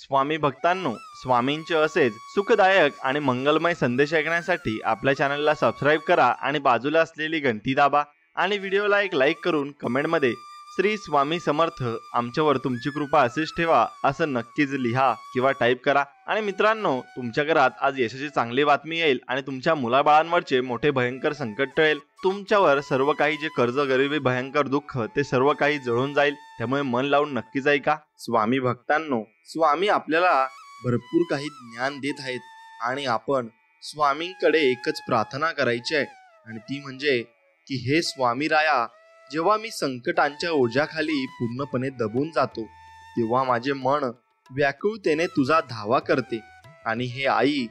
स्वामी भक्तांनो, स्वामींचे असेच सुखदायक आणि मंगलमय संदेश ऐकण्यासाठी आपल्या चॅनलला सबस्क्राईब करा आणि बाजूला असलेली घंटी दाबा आणि व्हिडिओला एक लाईक करून कमेंटमध्ये श्री स्वामी समर्थ आमच्यावर तुमची कृपा अशीच ठेवा असं नक्कीच लिहा किंवा टाईप करा। आणि मित्रांनो, तुमच्या घरात आज यशाची चांगली बातमी येईल आणि तुमच्या मुलाबाळांवरचे मोठे भयंकर संकट टळेल। तुमच्यावर सर्व काही जे कर्ज गरिबी भयंकर दुःख ते सर्व काही जळून जाईल। त्यामुळे मन लावून नक्कीच ऐका। स्वामी भक्तांनो, स्वामी आपल्याला भरपूर काही ज्ञान देत आहेत आणि आपण स्वामींकडे एकच प्रार्थना करायची आहे आणि ती म्हणजे की हे स्वामी राया, जेव्हा मी संकटांच्या ओझ्याखाली पूर्णपणे दबून जातो तेव्हा माझे मन व्याकुळतेने तुझा धावा करते आणि हे आई,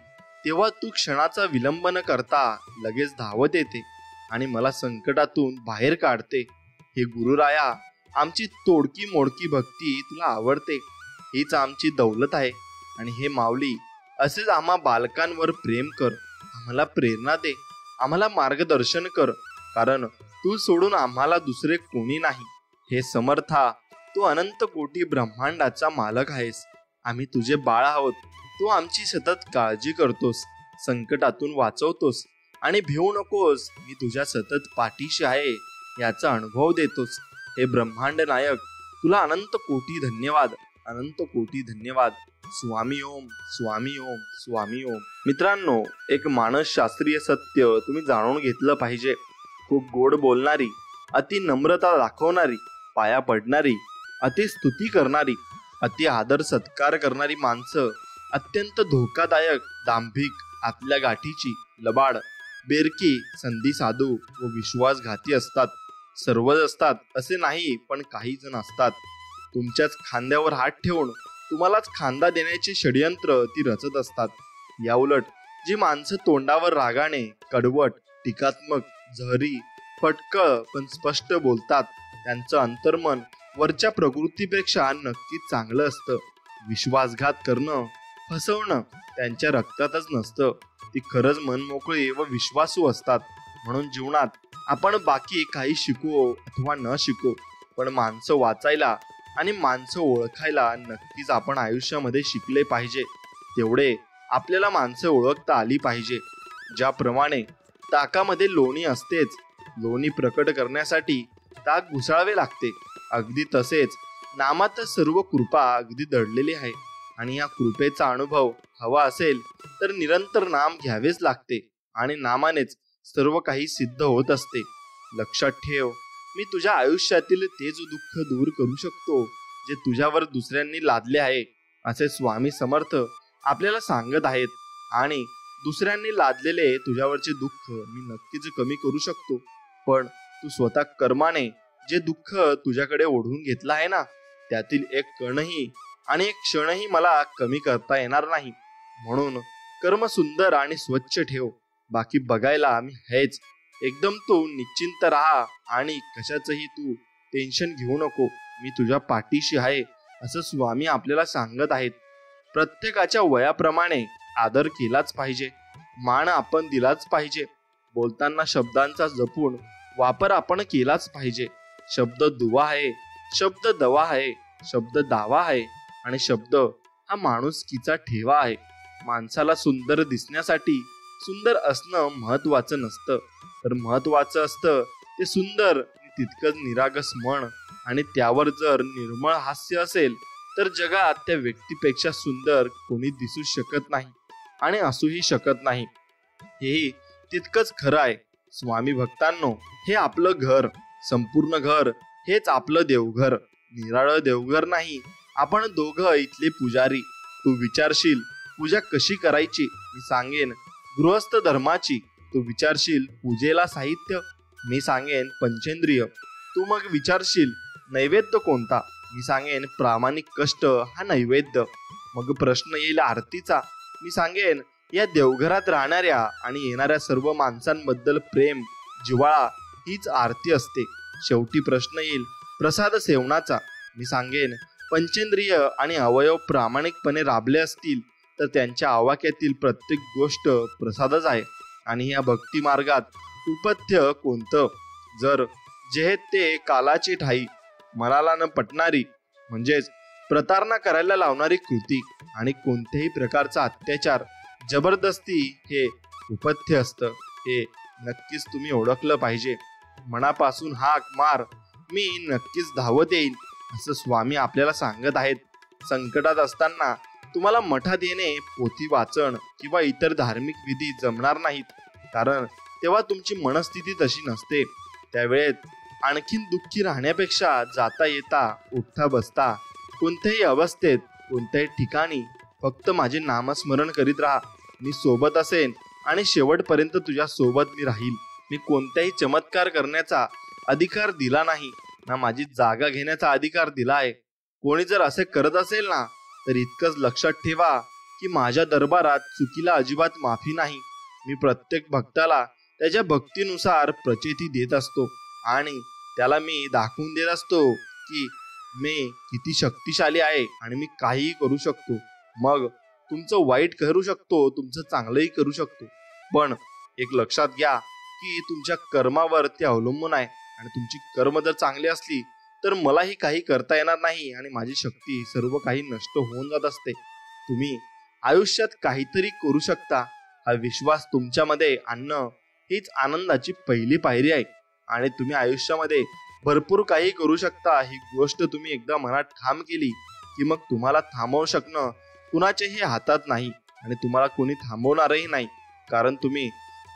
तेव्हा तू क्षणाचा विलंब न करता लगेच धावत येते आणि मला संकटातून बाहेर काढते। हे गुरुराया, आमची तोडकी मोडकी भक्ती तुला आवडते, हीच आमची दौलत आहे। आणि हे माऊली, असेच आम्हा बालकांवर प्रेम कर, आम्हाला प्रेरणा दे, आम्हाला मार्गदर्शन कर, कारण तू सोडून आम्हाला दुसरे कोणी नाही। हे समर्था, तू अनंत कोटी ब्रह्मांडाचा मालक आहेस, आम्ही तुझे बाळ आहोत, तू आमची सतत काळजी करतोस, संकटातून वाचवतोस आणि भिवू नकोस, मी तुझ्या सतत पाठीशी आहे याचा अनुभव देतोस। हे ब्रह्मांड नायक, तुला अनंत कोटी धन्यवाद, अनंत कोटी धन्यवाद। स्वामी ओम, स्वामी ओम, स्वामी ओम। मित्रांनो, एक मानसशास्त्रीय सत्य तुम्ही जाणून घेतलं पाहिजे। खूप गोड बोलणारी, अति नम्रता दाखवणारी, पाया पडणारी, अति स्तुती करणारी, अति आदर सत्कार करणारी माणसं अत्यंत धोकादायक, दांभिक, आपल्या गाठीची, लबाड, बेरकी, संधी साधू व विश्वासघाती असतात। सर्वच असतात असे नाही, पण काही जण असतात। तुमच्याच खांद्यावर हात ठेवून तुम्हालाच खांदा देण्याचे षडयंत्र ती रचत असतात। याउलट जी माणसं तोंडावर रागाने, कडवट, टीकात्मक, जहरी, फटकळ पण स्पष्ट बोलतात, त्यांचं अंतर्मन वरच्या प्रकृतीपेक्षा नक्कीच चांगलं असतं। विश्वासघात करणं, फसवणं त्यांच्या रक्तातच नसतं, ती खरंच मनमोकळी व विश्वासू असतात। म्हणून जीवनात आपण बाकी काही शिको अथवा न शिको, पण माणसं वाचायला आणि माणसं ओळखायला नक्कीच आपण आयुष्यामध्ये शिकले पाहिजे। तेवढे आपल्याला माणसं ओळखता आली पाहिजे। ज्याप्रमाणे ताकामध्ये लोणी असतेच, लोणी प्रकट करण्यासाठी ताक घुसळावे लागते, अगदी तसेच नामात सर्व कृपा अगदी दडलेली आहे आणि या कृपेचा अनुभव हवा असेल तर निरंतर नाम घ्यावेच लागते आणि नामानेच सर्व काही सिद्ध होत असते। लक्षात ठेव, मी तुझ्या आयुष्यातील तेच दुःख दूर करू शकतो जे तुझ्यावर दुसऱ्यांनी लादले आहे, असे स्वामी समर्थ आपल्याला सांगत आहेत। आणि दुसऱ्यांनी लादलेले तुझ्यावरचे दुःख मी नक्कीच कमी करू शकतो, पण तू स्वतः कर्माने जे दुःख तुझ्याकडे ओढून घेतलं आहे ना, त्यातील एक कणही आणि एक क्षणही मला कमी करता येणार नाही। म्हणून कर्म सुंदर आणि स्वच्छ ठेव, बाकी बघायला मी हेच। एकदम तू निश्चिंत राहा आणि कशाचंही तू टेन्शन घेऊ नको, मी तुझ्या पाठीशी आहे असं स्वामी आपल्याला सांगत आहेत। प्रत्येकाच्या वयाप्रमाणे आदर केलाच पाहिजे, मान आपण दिलाच पाहिजे, बोलताना शब्दांचा जपून वापर आपण केलाच पाहिजे। शब्द दुवा आहे, शब्द दवा आहे, शब्द दावा आहे आणि शब्द हा माणुसकीचा ठेवा आहे। माणसाला सुंदर दिसण्यासाठी सुंदर असणं महत्वाचं नसतं, तर महत्वाचं असतं ते सुंदर तितकंच निरागस मन, आणि त्यावर जर निर्मळ हास्य असेल तर जगात त्या व्यक्तीपेक्षा सुंदर कोणी दिसू शकत नाही आणि असूही शकत नाही। हेही तितकंच खरं आहे। स्वामी भक्तांनो, हे आपलं घर, संपूर्ण घर हेच आपलं देवघर, निराळं देवघर नाही, आपण दोघं इथले पुजारी। तू विचारशील पूजा कशी करायची, मी सांगेन गृहस्थ धर्माची। तू विचारशील पूजेला साहित्य, मी सांगेन पंचेंद्रिय। तू मग विचारशील नैवेद्य कोणता, मी सांगेन प्रामाणिक कष्ट हा नैवेद्य। मग प्रश्न येईल आरतीचा, मी सांगेन या देवघरात राहणाऱ्या आणि येणाऱ्या सर्व माणसांबद्दल प्रेम, जिव्हाळा हीच आरती असते। शेवटी प्रश्न येईल प्रसाद सेवनाचा, मी सांगेन पंचेंद्रिय आणि अवयव प्रामाणिकपणे राबले असतील तर त्यांच्या आवाक्यातील प्रत्येक गोष्ट प्रसादच आहे। आणि या भक्ती मार्गात उपथ्य कोणतं, जर जे ते कालाची ठाई, मनाला न पटणारी म्हणजेच प्रतारणा करायला लावणारी कृती, आणि कोणत्याही प्रकारचा अत्याचार, जबरदस्ती हे उपथ्य असतं हे नक्कीच तुम्ही ओळखलं पाहिजे. मनापासून हाक मार, मी नक्कीच धावत येईल असं स्वामी आपल्याला सांगत आहेत. संकटात असताना तुम्हाला मठात येणे, पोथी वाचन किंवा इतर धार्मिक विधी जमणार नाहीत, कारण तेव्हा तुमची मनस्थिती तशी नसते. त्यावेळेत आणखीन दुःखी राहण्यापेक्षा जाता येता, उठता बसता, कोणत्याही अवस्थेत, कोणत्याही ठिकाणी फक्त माझे नामस्मरण करीत राहा. मी सोबत असेन आणि शेवटपर्यंत तुझ्या सोबत मी राहील. मी कोणत्याही चमत्कार करण्याचा अधिकार दिला नाही, ना माझी जागा घेण्याचा अधिकार दिला आहे. कोणी जर असे करत असेल ना, तर इतकंच लक्षात ठेवा की माझ्या दरबारात चुकीला अजिबात माफी नाही. मी प्रत्येक भक्ताला त्याच्या भक्तीनुसार प्रचिती देत असतो आणि त्याला मी दाखवून देत असतो की मी किती शक्तिशाली आहे आणि मी काहीही करू शकतो. मग तुमचं वाईट करू शकतो, तुमचं चांगलंही करू शकतो, पण एक लक्षात घ्या की तुमच्या कर्मावर ते अवलंबून आहे. आणि तुमची कर्म जर चांगली असली तर मलाही काही करता येणार नाही आणि माझी शक्ती सर्व काही नष्ट होऊन जात असते. तुम्ही आयुष्यात काहीतरी करू शकता हा विश्वास तुमच्यामध्ये आणणं हीच आनंदाची पहिली पायरी आहे. आणि तुम्ही आयुष्यामध्ये भरपूर काही करू शकता ही गोष्ट तुम्ही एकदा मनात ठाम केली की मग तुम्हाला थांबवू शकणं कुणाच्याही हातात नाही आणि तुम्हाला कोणी थांबवणारही नाही, कारण तुम्ही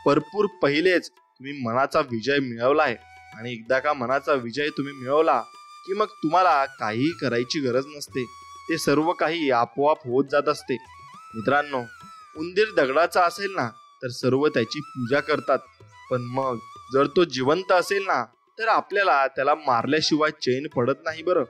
भरपूर पहिलेच तुम्ही मनाचा विजय मिळवला आहे. आणि एकदा का मनाचा विजय तुम्ही मिळवला की मग तुम्हाला काहीही करायची गरज नसते, ते सर्व काही आपोआप होत जात असते. मित्रांनो, उंदीर दगडाचा असेल ना तर सर्व त्याची पूजा करतात, पण मग जर तो जिवंत असेल ना तर आपल्याला त्याला मारल्याशिवाय चैन पडत नाही बरं.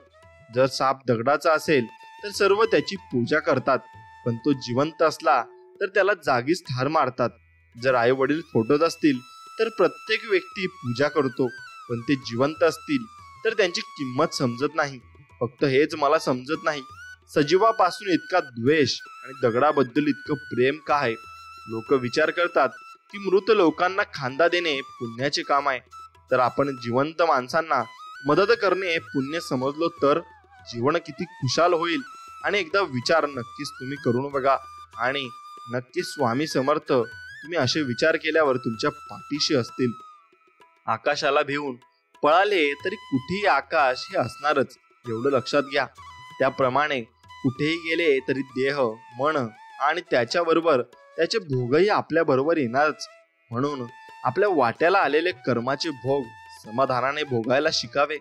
जर साप दगडाचा असेल तर सर्व त्याची पूजा करतात, पण तो जिवंत असला तर त्याला जागीच ठार मारतात. जर आई वडील फोटोत असतील तर प्रत्येक व्यक्ती पूजा करतो, पण ते जिवंत असतील तर त्यांची किंमत समजत नाही. फक्त हेच मला समजत नाही, सजीवापासून इतका द्वेष आणि दगडाबद्दल इतकं प्रेम का आहे? लोक विचार करतात की मृत लोकांना खांदा देणे पुण्याचे काम आहे, तर आपण जिवंत माणसांना मदत करणे पुण्य समजलो तर जीवन किती खुशाल होईल. आणि एकदा विचार नक्कीच तुम्ही करून बघा आणि नक्कीच स्वामी समर्थ तुम्ही असे विचार केल्यावर तुमच्या पाठीशी असतील. आकाशाला भिवून पळाले तरी कुठेही आकाश हे असणारच, एवढं लक्षात घ्या. त्याप्रमाणे कुठेही गेले तरी देह, मन आणि त्याच्याबरोबर त्याचे भोगही आपल्या बरोबर येणारच. म्हणून आपल्या वाट्याला आलेले कर्माचे भोग समाधानाने भोगायला शिकावे.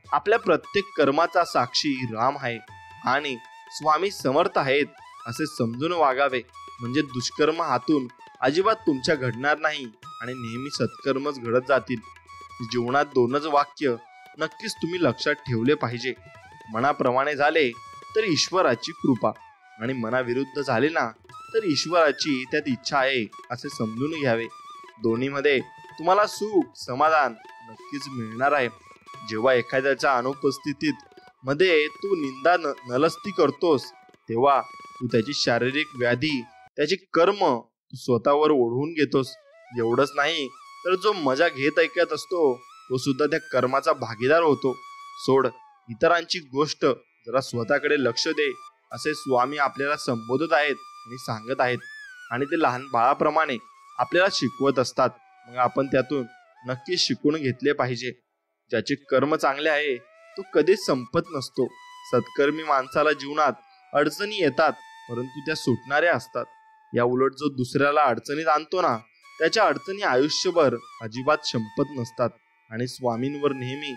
आपल्या प्रत्येक कर्माचा साक्षी राम आहे आणि स्वामी समर्थ आहेत असे समजून वागावे, म्हणजे दुष्कर्म हातून अजिबात तुमच्या घडणार नाही आणि नेहमी सत्कर्मच घडत जातील. जीवनात दोनच वाक्य नक्कीच तुम्ही लक्षात ठेवले पाहिजे, मनाप्रमाणे झाले तर ईश्वराची कृपा आणि मनाविरुद्ध झाले ना तर ईश्वराची त्यात इच्छा आहे असे समजून घ्यावे. दोन्हीमध्ये तुम्हाला सुख समाधान नक्कीच मिळणार आहे. जेव्हा एखाद्याच्या अनुपस्थितीत मध्ये तू निंदा नलस्ती करतोस तेव्हा तू त्याची शारीरिक व्याधी, त्याची कर्म तू स्वतःवर ओढवून घेतोस. एवढंच नाही तर जो मजा घेत ऐकत असतो तो सुद्धा त्या कर्माचा भागीदार होतो. सोड इतरांची गोष्ट, जरा स्वतःकडे लक्ष दे असे स्वामी आपल्याला संबोधत आहेत आणि सांगत आहेत. आणि ते लहान बाळाप्रमाणे आपल्याला शिकवत असतात. मग आपण त्यातून नक्की शिकून घेतले पाहिजे. ज्याचे कर्म चांगले आहे तो कधीच संपत नसतो. सत्कर्मी माणसाला जीवनात अडचणी येतात परंतु त्या सुटणाऱ्या असतात. या उलट जो दुसऱ्याला अडचणीत आणतो ना त्याच्या अडचणी आयुष्यभर अजिबात संपत नसतात. आणि स्वामींवर नेहमी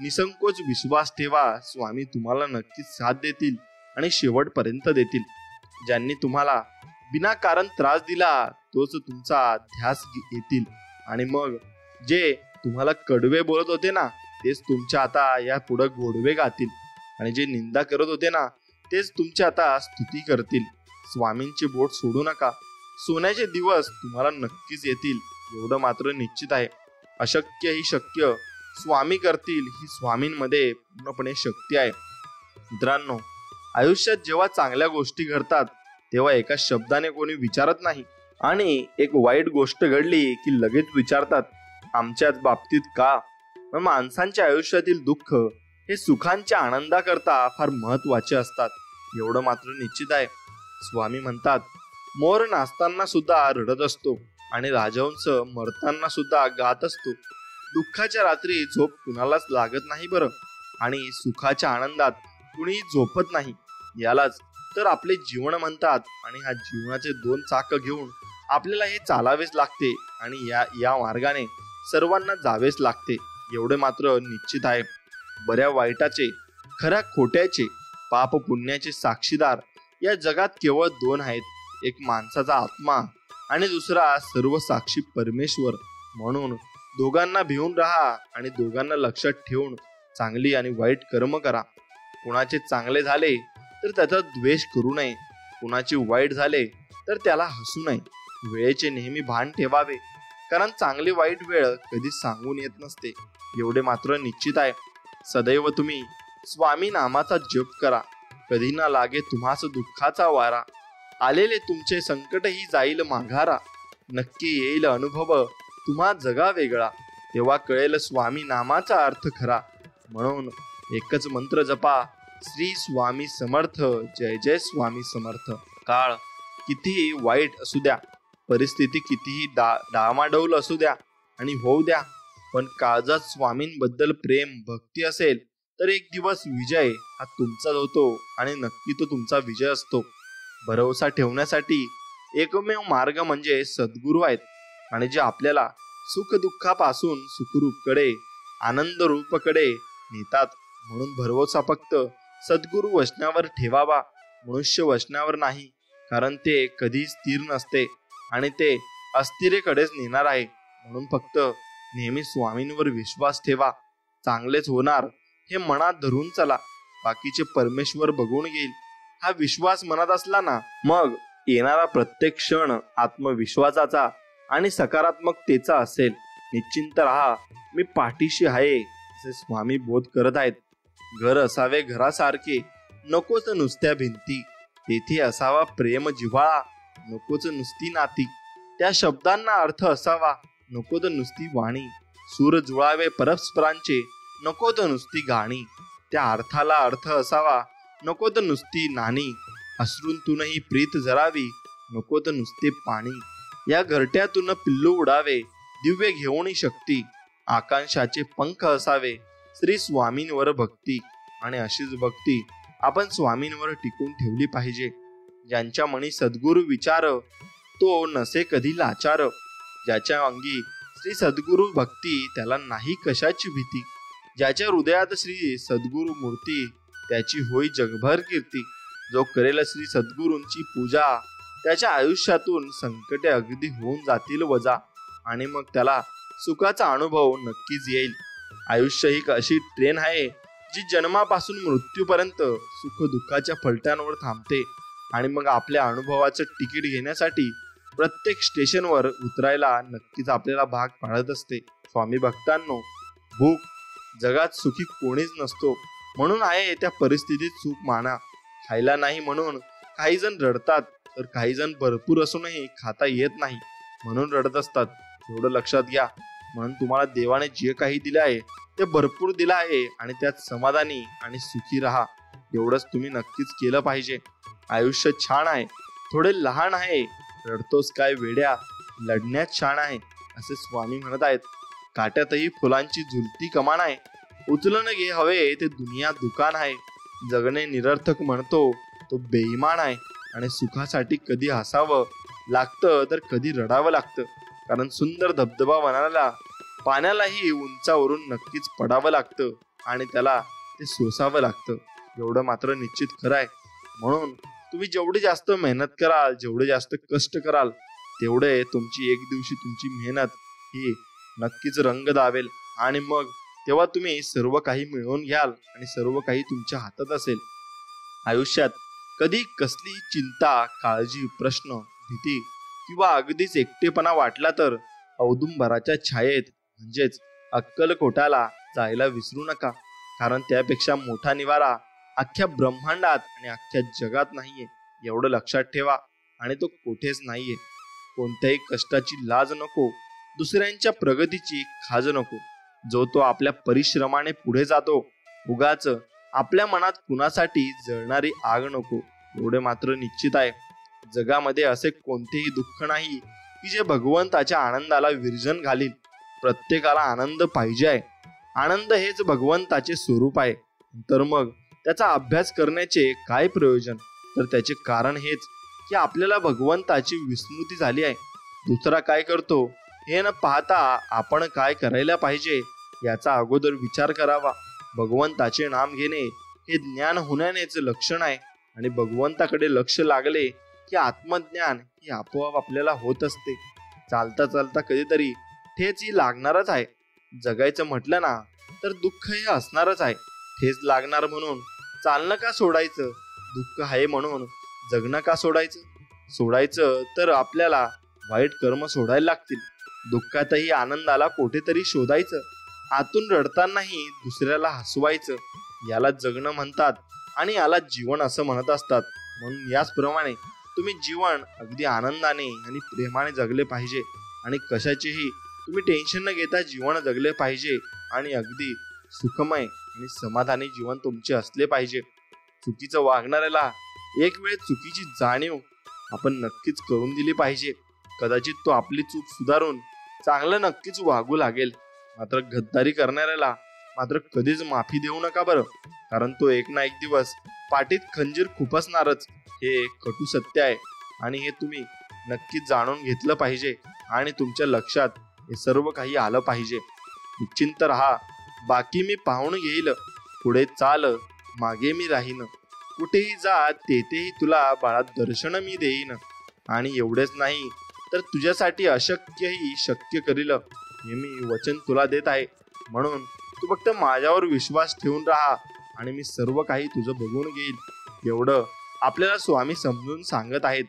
निसंकोच विश्वास ठेवा. स्वामी तुम्हाला नक्कीच साथ देतील आणि शेवटपर्यंत देतील. ज्यांनी तुम्हाला विनाकारण त्रास दिला तोच तुमचा ध्यास येतील आणि मग जे तुम्हाला कडवे बोलत होते ना तेच तुमच्या आता या पुढे गोडवे गातील आणि जे निंदा करत होते ना तेच तुमच्या आता स्तुती करतील. स्वामींचे बोट सोडू नका. सोन्याचे दिवस तुम्हाला नक्कीच येतील, एवढं मात्र निश्चित आहे. अशक्य ही शक्य स्वामी करतील, ही स्वामींमध्ये पूर्णपणे शक्ती आहे. मित्रांनो, आयुष्यात जेव्हा चांगल्या गोष्टी घडतात तेव्हा एका शब्दाने कोणी विचारत नाही आणि एक वाईट गोष्ट घडली की लगेच विचारतात आमच्याच बाबतीत का. माणसांच्या आयुष्यातील दुःख हे सुखांच्या आनंदाकरता फार महत्वाचे असतात, एवढं मात्र निश्चित आहे. स्वामी म्हणतात, मोर नाचताना सुद्धा रडत असतो आणि राजहंस मरताना सुद्धा गात असतो. दुःखाच्या रात्री झोप कुणालाच लागत नाही बरं, आणि सुखाच्या आनंदात कुणी झोपत नाही. यालाच तर आपले जीवन म्हणतात. आणि ह्या जीवनाचे दोन चाक घेऊन आपल्याला हे चालावेच लागते आणि या मार्गाने सर्वांना जावेच लागते. एवढे मात्र निश्चित आहे, बऱ्या वाईटाचे, खऱ्या खोट्याचे, पाप पुण्याचे साक्षीदार या जगात केवळ दोन आहेत. एक माणसाचा आत्मा आणि दुसरा सर्व साक्षी परमेश्वर. म्हणून दोघांना भिवून राहा आणि दोघांना लक्षात ठेवून चांगली आणि वाईट कर्म करा. कुणाचे चांगले झाले तर त्याचा द्वेष करू नये, कुणाचे वाईट झाले तर त्याला हसू नये. वेळेचे नेहमी भान ठेवावे, कारण चांगली वाईट वेळ कधी सांगून येत नसते. एवढे मात्र निश्चित आहे, सदैव तुम्ही स्वामी नामाचा जप करा. कधी ना लागे तुम्हास दुःखाचा वारा, आलेले तुमचे संकटही जाईल माघारा. नक्की येईल अनुभव तुम्हा जगा वेगळा, तेव्हा कळेल स्वामी नामाचा अर्थ खरा. म्हणून एकच मंत्र जपा, श्री स्वामी समर्थ, जय जय स्वामी समर्थ. काळ कितीही वाईट असू द्या, परिस्थिती कितीही डामाडौल असू द्या आणि होऊ द्या, पण काळजात स्वामींबद्दल प्रेम भक्ती असेल तर एक दिवस विजय हा तुमचाच होतो आणि नक्की तो तुमचा विजय असतो. भरोसा ठेवण्यासाठी एकमेव मार्ग म्हणजे सद्गुरू आहेत, आणि जे आपल्याला सुख दुःखापासून सुखरूपकडे, आनंद रूपकडे नेतात. म्हणून भरवसा फक्त सद्गुरू वचनावर ठेवावा, मनुष्य वचनावर नाही, कारण ते कधी स्थिर नसते आणि ते अस्थिरेकडेच नेणार आहे. म्हणून फक्त नेहमी स्वामींवर विश्वास ठेवा. चांगलेच होणार हे मनात धरून चला, बाकीचे परमेश्वर बघून घेईल. हा विश्वास मनात असला ना, मग येणारा प्रत्येक क्षण आत्मविश्वासाचा आणि सकारात्मकतेचा असेल. निश्चिंत राहा, मी पाठीशी आहे असे स्वामी बोध करत आहेत. घर असावे घरासारखे, नकोच नुसत्या भिंती. तेथे असावा प्रेम जिव्हाळा, नकोच नुसती नाती. त्या शब्दांना अर्थ असावा, नकोत नुसती वाणी. सूर जुळावे परस्परांचे, नकोत नुसती गाणी. त्या अर्थाला अर्थ असावा, नकोत नुसती नाणी. अश्रूंतूनही प्रीत जरावी, नकोत नुसते पाणी. या घरट्यातून पिल्लू उडावे, दिव्य घेऊन शक्ती. आकांक्षाचे पंख असावे, श्री स्वामींवर भक्ती. आणि अशीच भक्ती आपण स्वामींवर टिकून ठेवली पाहिजे. ज्यांच्या मनी सद्गुरु विचार, तो नसे कधी लाचार. ज्याच्या अंगी श्री सद्गुरु भक्ती, त्याला नाही कशाची भीती. ज्याच्या हृदयात श्री सद्गुरु मूर्ती, त्याची होई जगभर कीर्ती. जो करेल श्री सद्गुरूंची पूजा, त्याच्या आयुष्यातून संकटे अगदी होऊन जातील वजा. आणि मग त्याला सुखाचा अनुभव नक्कीच येईल. आयुष्य ही अशी ट्रेन आहे जी जन्मापासून मृत्यूपर्यंत सुख दुःखाच्या फलट्यांवर थांबते. आणि मग आपल्या अनुभवाचं तिकीट घेण्यासाठी प्रत्येक स्टेशनवर उतरायला नक्कीच आपल्याला भाग पाडत असते. स्वामी भक्तांनो, भूक जगात सुखी कोणीच नसतो, म्हणून आहे त्या परिस्थितीत सुख माना. खायला नाही म्हणून काही जण रडतात, तर काही जण भरपूर असूनही खाता येत नाही म्हणून रडत असतात. एवढं लक्षात घ्या. म्हणून तुम्हाला देवाने जे काही दिले आहे ते भरपूर दिलं आहे आणि त्यात समाधानी आणि सुखी राहा. एवढंच तुम्ही नक्कीच केलं पाहिजे. आयुष्य छान आहे, थोडे लहान आहे, रडतोस काय वेड्या, लढण्यात छान आहे असे स्वामी म्हणत आहेत. काट्यातही फुलांची झुलती कमान आहे, उचलून घे हवे ते दुनिया दुकान आहे. जगणे निरर्थक म्हणतो तो बेईमान आहे. आणि सुखासाठी कधी हसावं लागतं तर कधी रडावं लागतं, कारण सुंदर धबधबा बनायला पाण्यालाही उंचावरून नक्कीच पडावं लागतं आणि त्याला ते सोसावं लागतं. एवढं मात्र निश्चित खरं आहे. म्हणून तुम्ही जेवढी जास्त मेहनत कराल, जेवढे जास्त कष्ट कराल, तेवढे तुमची एक दिवशी तुमची मेहनत ही नक्कीच रंग दावेल. आणि मग तेव्हा तुम्ही सर्व काही मिळवून घ्याल आणि सर्व काही तुमच्या हातात असेल. आयुष्यात कधी कसली चिंता, काळजी, प्रश्न, भीती किंवा अगदीच एकटेपणा वाटला तर औदुंबराच्या छायेत म्हणजेच अक्कलकोटाला जायला विसरू नका, कारण त्यापेक्षा मोठा निवारा अख्ख्या ब्रह्मांडात आणि अख्ख्या जगात नाहीये. एवढं लक्षात ठेवा. आणि तो कुठेच नाहीये. कोणत्याही कष्टाची लाज नको, दुसऱ्यांच्या प्रगतीची खाज नको. जो तो आपल्या परिश्रमाने पुढे जातो, उगाच आपल्या मनात कुणासाठी जळणारी आग नको. एवढे मात्र निश्चित आहे. जगामध्ये असे कोणतेही दुःख नाही की जे भगवंताच्या आनंदाला विरजन घालील. प्रत्येकाला आनंद पाहिजे आहे. आनंद हेच भगवंताचे स्वरूप आहे. तर मग त्याचा अभ्यास करण्याचे काय प्रयोजन? तर त्याचे कारण हेच की आपल्याला भगवंताची विस्मृती झाली आहे. दुसरा काय करतो हे न पाहता आपण काय करायला पाहिजे याचा अगोदर विचार करावा. भगवंताचे नाम घेणे हे ज्ञान होण्यानेच लक्षण आहे. आणि भगवंताकडे लक्ष लागले की आत्मज्ञान ही आपोआप आपल्याला होत असते. चालता चालता कधीतरी ठेच ही लागणारच आहे. जगायचं म्हटलं ना तर दुःख हे असणारच आहे. ठेच लागणार म्हणून चालणं का सोडायचं? दुःख आहे म्हणून जगणं का सोडायचं? सोडायचं तर आपल्याला वाईट कर्म सोडायला लागतील. दुःखातही आनंदाला कुठेतरी शोधायचं. आतून रडतानाही दुसऱ्याला हसवायचं. याला जगणं म्हणतात आणि याला जीवन असं म्हणत असतात. म्हणून याचप्रमाणे तुम्ही जीवन अगदी आनंदाने आणि प्रेमाने जगले पाहिजे. आणि कशाचेही तुम्ही टेन्शन न घेता जीवन जगले पाहिजे. आणि अगदी सुखमय आणि समाधानी जीवन तुमचे असले पाहिजे. चुकीचं वागणाऱ्याला एक वेळ चुकीची जाणीव आपण नक्कीच करून दिली पाहिजे. कदाचित तो आपली चूक सुधारून चांगलं नक्कीच वागू लागेल. मात्र गद्दारी करणाऱ्याला मात्र कधीच माफी देऊ नका बरं. कारण तो एक ना एक दिवस पाठीत खंजीर खुपसणारच. हे कटू सत्य आहे आणि हे तुम्ही नक्कीच जाणून घेतलं पाहिजे. आणि तुमच्या लक्षात हे सर्व काही आलं पाहिजे. निश्चिंत राहा. बाकी मी पाहून घेईल. पुढे चाल मागे मी राहीन. कुठेही जा तेथेही तुला बाळा दर्शन मी देईन. आणि एवढेच नाही तर तुझ्यासाठी अशक्यही शक्य करील हे मी वचन तुला देत आहे. म्हणून तू फक्त माझ्यावर विश्वास ठेवून राहा आणि मी सर्व काही तुझं बघून घेईल. एवढं आपल्याला स्वामी समजून सांगत आहेत.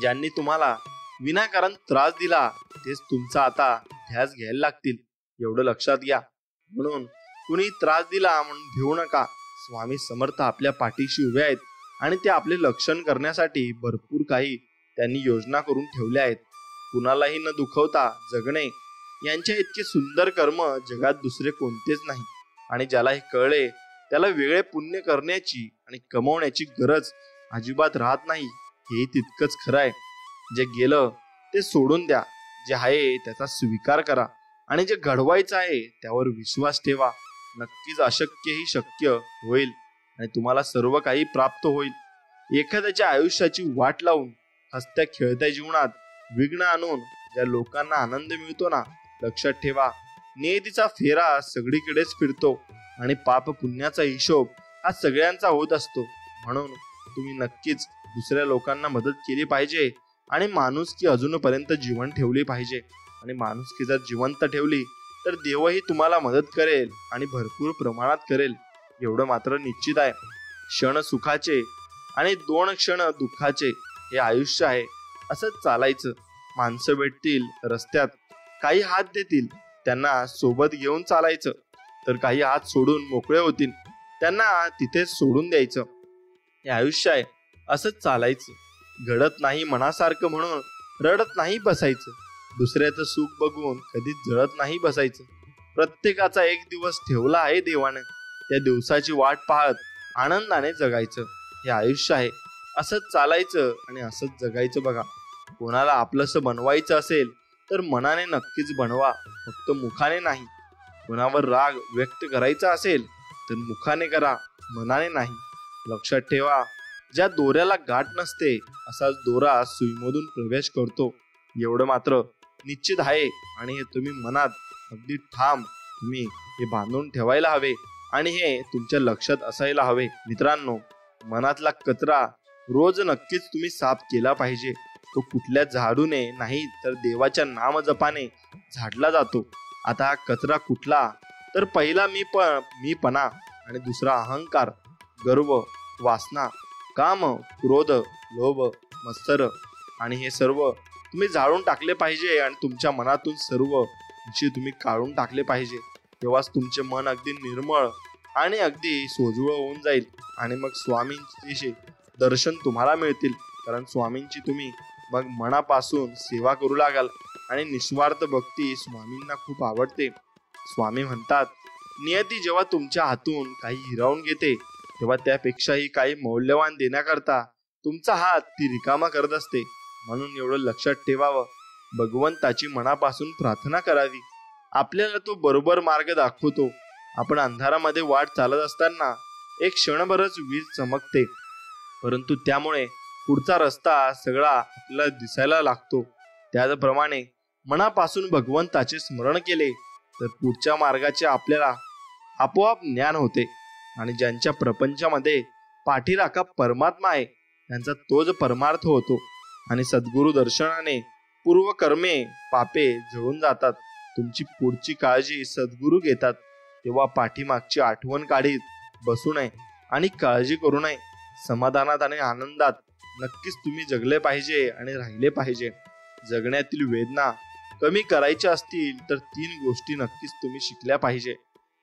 ज्यांनी तुम्हाला विनाकारण त्रास दिला तेच तुमचा आता ध्यास घ्यायला लागतील. एवढं लक्षात घ्या. म्हणून कुणी त्रास दिला म्हणून भिवू नका. स्वामी समर्थ आपल्या पाठीशी उभे आहेत आणि ते आपले रक्षण करण्यासाठी भरपूर काही त्यांनी योजना करून ठेवल्या आहेत. कुणालाही न दुखवता जगणे यांच्या इतके सुंदर कर्म जगात दुसरे कोणतेच नाही. आणि ज्याला हे कळले त्याला वेगळे पुण्य करण्याची आणि कमवण्याची गरज अजिबात राहत नाही. हे तितकंच खरं आहे. जे गेलं ते सोडून द्या. जे आहे त्याचा स्वीकार करा आणि जे घडवायचं आहे त्यावर विश्वास ठेवा. नक्कीच अशक्यही शक्य होईल आणि तुम्हाला सर्व काही प्राप्त होईल. एखाद्याच्या आयुष्याची वाट लावून हसत्या खेळत्या जीवनात विघ्न आणून ज्या लोकांना आनंद मिळतो ना, लक्षात ठेवा नियतीचा फेरा सगळीकडेच फिरतो आणि पाप पुण्याचा हिशोब हा सगळ्यांचा होत असतो. म्हणून तुम्ही नक्कीच दुसऱ्या लोकांना मदत केली पाहिजे आणि माणुसकी अजूनपर्यंत जीवन ठेवली पाहिजे. आणि माणुसकी जर जिवंत ठेवली तर देवही तुम्हाला मदत करेल आणि भरपूर प्रमाणात करेल. एवढं मात्र निश्चित आहे. क्षण सुखाचे आणि 2 क्षण दुःखाचे हे आयुष्य आहे. असंच चालायचं. माणसं भेटतील रस्त्यात, काही हात देतील, त्यांना सोबत घेऊन चालायचं. तर काही हात सोडून मोकळे होतील, त्यांना तिथेच सोडून द्यायचं. हे आयुष्य आहे. असंच चालायचं. घडत नाही मनासारखं म्हणून रडत नाही बसायचं. दुसऱ्याचं सुख बघून कधीच जळत नाही बसायचं. प्रत्येकाचा एक दिवस ठेवला आहे देवाने. त्या दिवसाची वाट पाहत आनंदाने जगायचं. हे आयुष्य आहे. असंच चालायचं आणि असंच जगायचं. बघा, कोणाला आपलंसं बनवायचं असेल तर मनाने नक्कीच बनवा, फक्त मुखाने नाही. कोणावर राग व्यक्त करायचा असेल तर मुखाने करा, मनाने नाही. लक्षात ठेवा, ज्या दोऱ्याला गाठ नसते असाच दोरा सुईमधून प्रवेश करतो. एवढं मात्र निश्चित आहे. आणि हे तुम्ही मनात अगदी ठाम तुम्ही हे बांधून ठेवायला हवे आणि हे तुमच्या लक्षात असायला हवे. मित्रांनो, मनातला कचरा रोज नक्कीच तुम्ही साफ केला पाहिजे. तो कुठल्या झाडूने नाही तर देवाच्या नामजपाने झाडला जातो. आता हा कचरा कुठला? तर पहिला मीपणा आणि दुसरा अहंकार, गर्व, वासना, काम, क्रोध, लोभ, मत्सर. आणि हे सर्व तुम्ही जाळून टाकले पाहिजे आणि तुमच्या मनातून सर्व तुम्ही काढून टाकले पाहिजे. तेव्हाच तुमचे मन अगदी निर्मळ आणि अगदी सोजवळ होऊन जाईल. आणि मग स्वामींची दर्शन तुम्हाला मिळतील. कारण स्वामींची तुम्ही मग मनापासून सेवा करू लागाल आणि निस्वार्थ भक्ती स्वामींना खूप आवडते. स्वामी म्हणतात, नियती जेव्हा तुमच्या हातून काही हिरावून घेते तेव्हा त्यापेक्षाही काही मौल्यवान देण्याकरता तुमचा हात ती रिकामा करत असते. म्हणून एवढं लक्षात ठेवावं, भगवंताची मनापासून प्रार्थना करावी. आपल्याला तो बरोबर मार्ग दाखवतो. आपण अंधारामध्ये वाट चालत असताना एक क्षणभरच वीज चमकते, परंतु त्यामुळे पुढचा रस्ता सगळा आपल्याला दिसायला लागतो. त्याचप्रमाणे मनापासून भगवंताचे स्मरण केले तर पुढच्या मार्गाचे आपल्याला आपोआप ज्ञान होते. आणि ज्यांच्या प्रपंचामध्ये पाठीराखा परमात्मा आहे त्यांचा तोच परमार्थ होतो. आणि सद्गुरु दर्शनाने पूर्वकर्मे पापे जळून जातात. तुमची पुढची काळजी सद्गुरु घेतात, तेव्हा पाठीमागची आठवण काढीत बसू नये आणि काळजी करू नये. समाधानात आणि आनंदात नक्कीच तुम्ही जगले पाहिजे आणि राहिले पाहिजे. जगण्यातील वेदना कमी करायच्या असतील तर 3 गोष्टी नक्कीच तुम्ही शिकल्या पाहिजे.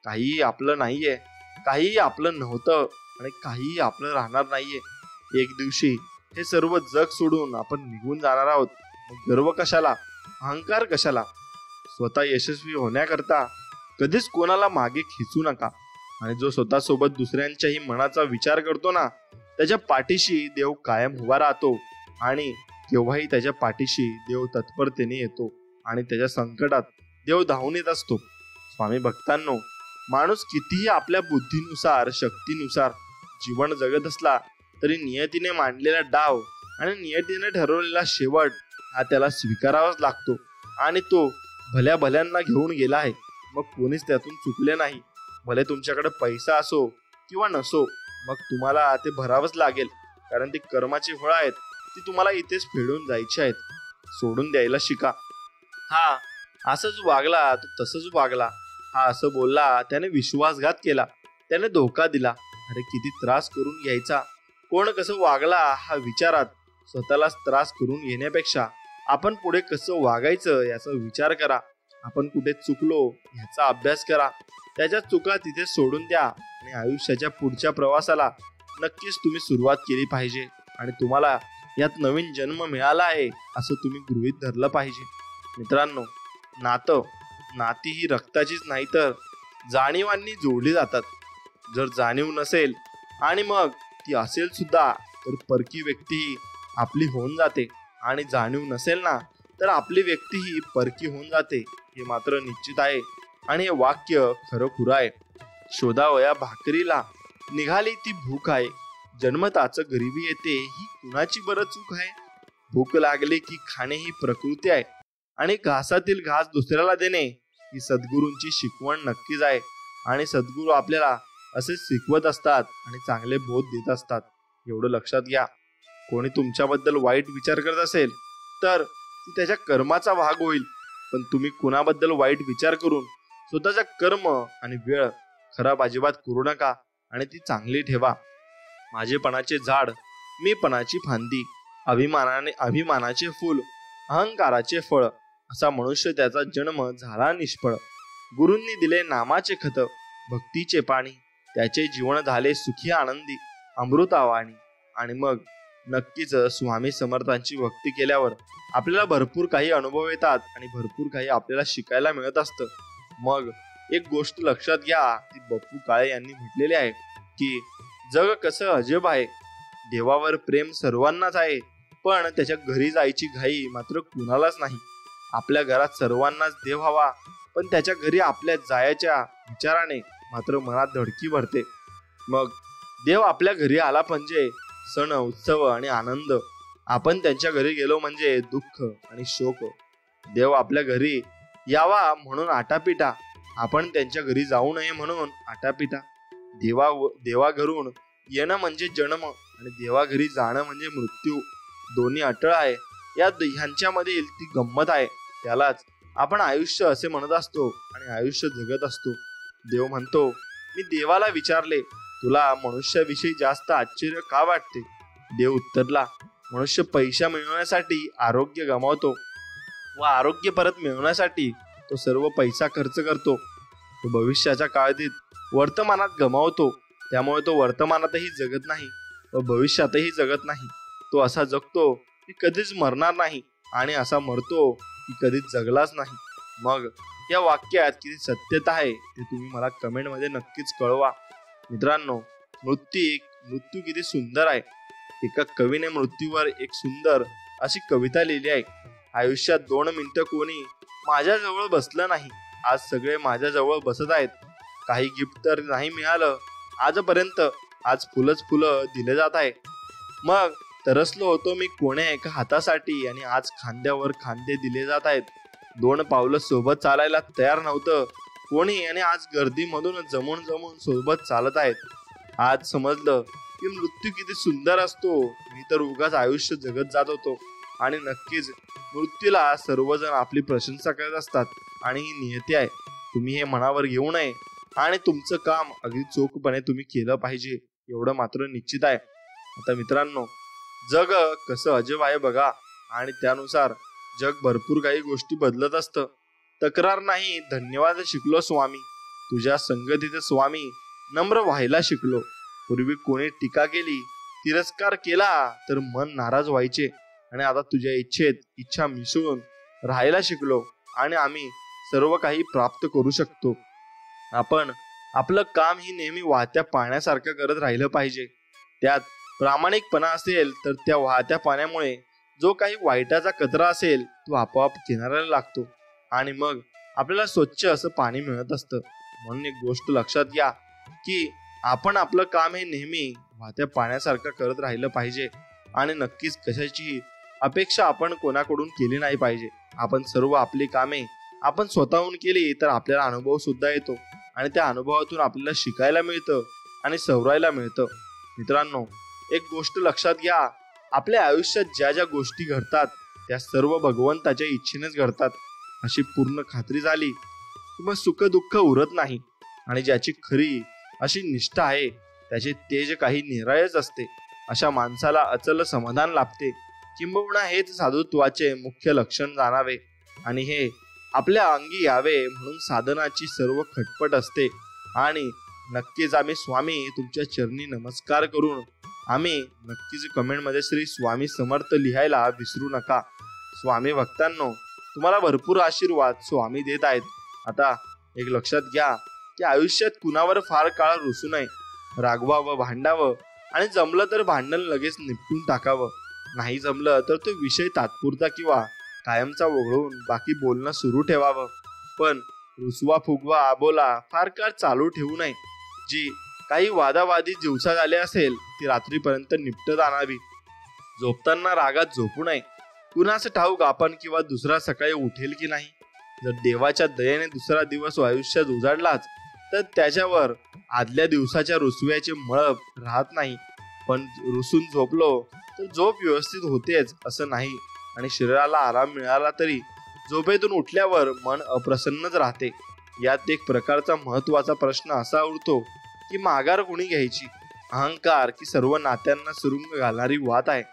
काहीही आपलं नाहीये, काहीही आपलं नव्हतं आणि काहीही आपलं राहणार नाहीये. एक दिवशी हे सर्व जग सोडून आपण निघून जाणार आहोत. मग गर्व कशाला, अहंकार कशाला? स्वतः यशस्वी होण्याकरता कधीच कोणाला मागे खिचू नका. आणि जो स्वतःसोबत दुसऱ्यांच्याही मनाचा विचार करतो ना, त्याच्या पाठीशी देव कायम उभा राहतो. आणि केव्हाही त्याच्या पाठीशी देव तत्परतेने येतो आणि त्याच्या संकटात देव धावून येत असतो. स्वामी भक्तांनो, माणूस कितीही आपल्या बुद्धीनुसार, शक्तीनुसार जीवन जगत असला तरी नियतीने मांडलेला डाव आणि नियतीने ठरवलेला शेवट हा त्याला स्वीकारावाच लागतो. आणि तो भल्या भल्यांना घेऊन गेला आहे, मग कोणीच त्यातून चुकले नाही. भले तुमच्याकडे पैसा असो किंवा नसो, मग तुम्हाला ते भरावंच लागेल, कारण ती कर्माची फळं आहेत, ती तुम्हाला इथेच फेडून जायची आहेत. सोडून द्यायला शिका. हा असंच वागला तो तसंच वागला, हा असं बोलला त्याने विश्वासघात केला, त्याने धोका दिला, अरे किती त्रास करून घ्यायचा. कोण कसं वागला हा विचारात स्वतःलाच त्रास करून घेण्यापेक्षा आपण पुढे कसं वागायचं याचा विचार करा. आपण कुठे चुकलो याचा अभ्यास करा, त्याच्या चुका तिथे सोडून द्या आणि आयुष्याच्या पुढच्या प्रवासाला नक्कीच तुम्ही सुरुवात केली पाहिजे. आणि तुम्हाला यात नवीन जन्म मिळाला आहे असं तुम्ही गृहीत धरलं पाहिजे. मित्रांनो, नाती ही रक्ताचीच नाही तर जाणीवांनी जोडली जातात. जर जाणीव नसेल आणि मग ती असेल सुद्धा तर परकी व्यक्ती ही आपली होऊन जाते. आणि जाणीव नसेल ना तर आपली व्यक्ती ही परकी होऊन जाते, हे मात्र निश्चित आहे. आणि हे वाक्य खरं खुरं आहे. शोधावया भाकरीला निघाली ती भूक आहे, जन्मताच गरिबी येते ही कुणाची बरं चूक आहे. भूक लागली की खाणे ही प्रकृती आहे आणि घासातील घास दुसऱ्याला देणे ही सद्गुरूंची शिकवण नक्कीच आहे. आणि सद्गुरू आपल्याला असेच शिकवत असतात आणि चांगले बोध देत असतात, एवढं लक्षात घ्या. कोणी तुमच्याबद्दल वाईट विचार करत असेल तर ती त्याच्या कर्माचा भाग होईल, पण तुम्ही कुणाबद्दल वाईट विचार करून स्वतःचा कर्म आणि वेळ खराब अजिबात करू नका आणि ती चांगली ठेवा. माझेपणाचे झाड, मीपणाची फांदी, अभिमानाचे फूल, अहंकाराचे फळ, असा मनुष्य त्याचा जन्म झाला निष्फळ. गुरूंनी दिले नामाचे खत, भक्तीचे पाणी, त्याचे जीवन झाले सुखी आनंदी, अमृतावाणी. आणि मग नक्कीच स्वामी समर्थांची भक्ती केल्यावर आपल्याला भरपूर काही अनुभव येतात आणि भरपूर काही आपल्याला शिकायला मिळत असतं. मग एक गोष्ट लक्षात घ्या, ती बप्पू काळे यांनी म्हटलेली आहे की जग कसं अजब आहे, देवावर प्रेम सर्वांनाच आहे, पण त्याच्या घरी जायची घाई मात्र कुणालाच नाही. आपल्या घरात सर्वांनाच देव हवा, पण त्याच्या घरी आपल्या जायच्या विचाराने मात्र मनात धडकी भरते. मग देव आपल्या घरी आला म्हणजे सण, उत्सव आणि आनंद. आपण त्यांच्या घरी गेलो म्हणजे दुःख आणि शोक. देव आपल्या घरी यावा म्हणून आटापिटा, आपण त्यांच्या घरी जाऊ नये म्हणून आटापिटा. देवा घरून येणं म्हणजे जन्म आणि देवा घरी जाणं म्हणजे मृत्यू. दोन्ही अटळ आहे. ह्यांच्यामधील ती गंमत आहे, त्यालाच आपण आयुष्य असे म्हणत असतो आणि आयुष्य जगत असतो. देव म्हणतो, मी देवाला विचारले, तुला मनुष्याविषयी जास्त आश्चर्य का वाटते? देव उत्तरला, मनुष्य पैसा मिळवण्यासाठी आरोग्य गमावतो व आरोग्य परत मिळवण्यासाठी तो सर्व पैसा खर्च करतो. तो भविष्याच्या काळजीत वर्तमानात गमावतो, त्यामुळे तो वर्तमानातही जगत नाही व भविष्यातही जगत नाही. तो असा जगतो की कधीच मरणार नाही आणि असा मरतो की कधीच जगलाच नाही. मग या वाक्यात किती सत्यता आहे ते तुम्ही मला कमेंटमध्ये नक्कीच कळवा. मित्रांनो, मृत्यू किती सुंदर आहे. एका कवीने मृत्यूवर एक सुंदर अशी कविता लिहिली आहे. आयुष्यात 2 मिनिटं कोणी माझ्या जवळ बसलं नाही, आज सगळे माझ्या जवळ बसत आहेत. काही गिफ्ट तर नाही मिळालं आजपर्यंत, आज फुलंच फुलं दिले जात आहे. मग तरसलो होतो मी कोण्या एका हातासाठी आणि आज खांद्यावर खांदे दिले जात आहेत. 2 पावलं सोबत चालायला तयार नव्हतं कोणी आणि आज गर्दीमधून जमून जमून सोबत चालत आहेत. आज समजलं की मृत्यू किती सुंदर असतो. मी तर उगाच आयुष्य जगत जात होतो आणि नक्कीच मृत्यूला सर्वजण आपली प्रशंसा करत असतात आणि ही नियती आहे. तुम्ही हे मनावर घेऊ नये आणि तुमचं काम अगदी चोखपणे तुम्ही केलं पाहिजे, एवढं मात्र निश्चित आहे. आता मित्रांनो, जग कसं अजब आहे बघा, आणि त्यानुसार जग भरपूर काही गोष्टी बदलत असतं. तक्रार नाही धन्यवाद शिकलो स्वामी, तुझ्या संगतीचे स्वामी नम्र व्हायला शिकलो. पूर्वी कोणी टीका केली, तिरस्कार केला तर मन नाराज व्हायचे, आणि आता तुझ्या इच्छेत इच्छा मिसळून राहायला शिकलो आणि आम्ही सर्व काही प्राप्त करू शकतो. आपण आपलं काम ही नेहमी वाहत्या पाण्यासारखं करत राहिलं पाहिजे. त्यात प्रामाणिकपणा असेल तर त्या वाहत्या पाण्यामुळे जो काही वाईटाचा कचरा असेल तो आपोआप किनाऱ्याला लागतो आणि मग आपल्याला स्वच्छ असं पाणी मिळत असतं. म्हणून एक गोष्ट लक्षात घ्या की आपण आपलं काम हे नेहमी वाहत्या पाण्यासारखं करत राहिलं पाहिजे आणि नक्कीच कशाची अपेक्षा आपण कोणाकडून केली नाही पाहिजे. आपण सर्व आपली कामे आपण स्वतःहून केली तर आपल्याला अनुभव सुद्धा येतो आणि त्या अनुभवातून आपल्याला शिकायला मिळतं आणि सवरायला मिळतं. मित्रांनो, एक गोष्ट लक्षात घ्या, आपल्या आयुष्यात ज्या ज्या गोष्टी घडतात त्या सर्व भगवंताच्या इच्छेनेच घडतात अशी पूर्ण खात्री झाली की मग सुख दुःख उरत नाही आणि ज्याची खरी अशी निष्ठा आहे त्याचे तेज काही निराळेच असते. अशा माणसाला अचल समाधान लाभते. किंबहुना हेच साधुत्वाचे मुख्य लक्षण जाणावे आणि हे आपल्या अंगी यावे म्हणून साधनाची सर्व खटपट असते. आणि नक्कीच आम्ही स्वामी तुमच्या चरणी नमस्कार करून आम्ही नक्कीच कमेंटमध्ये श्री स्वामी समर्थ लिहायला विसरू नका. स्वामी भक्तांनो, तुम्हाला भरपूर आशीर्वाद स्वामी देत आहेत. आता एक लक्षात घ्या की आयुष्यात कुणावर फार काळ रुसू नये, रागवावं, भांडावं आणि जमलं तर भांडण लगेच निपटून टाकावं. नाही जमलं तर तो विषय तात्पुरता किंवा कायमचा वगळून बाकी बोलणं सुरू ठेवावं. पण रुसवा फुगवा आबोला फार काळ चालू ठेवू नये. जी काही वादावादी दिवसात आले असेल ती रात्रीपर्यंत निपटत आणावी. झोपताना रागात झोपू नये. कुणाचं ठाऊक आपण किंवा दुसरा सकाळी उठेल की नाही. जर देवाच्या दयेने दुसरा दिवस आयुष्यात उजाडलाच तर त्याच्यावर आदल्या दिवसाच्या रुसव्याचे मळब राहत नाही. पण रुसून झोपलो तर झोप व्यवस्थित होतेच असं नाही आणि शरीराला आराम मिळाला तरी झोपेतून उठल्यावर मन अप्रसन्नच राहते. यात एक प्रकारचा महत्वाचा प्रश्न असा उरतो की माघार कोणी घ्यायची, अहंकार की सर्व नात्यांना सुरुंग घालणारी वात आहे.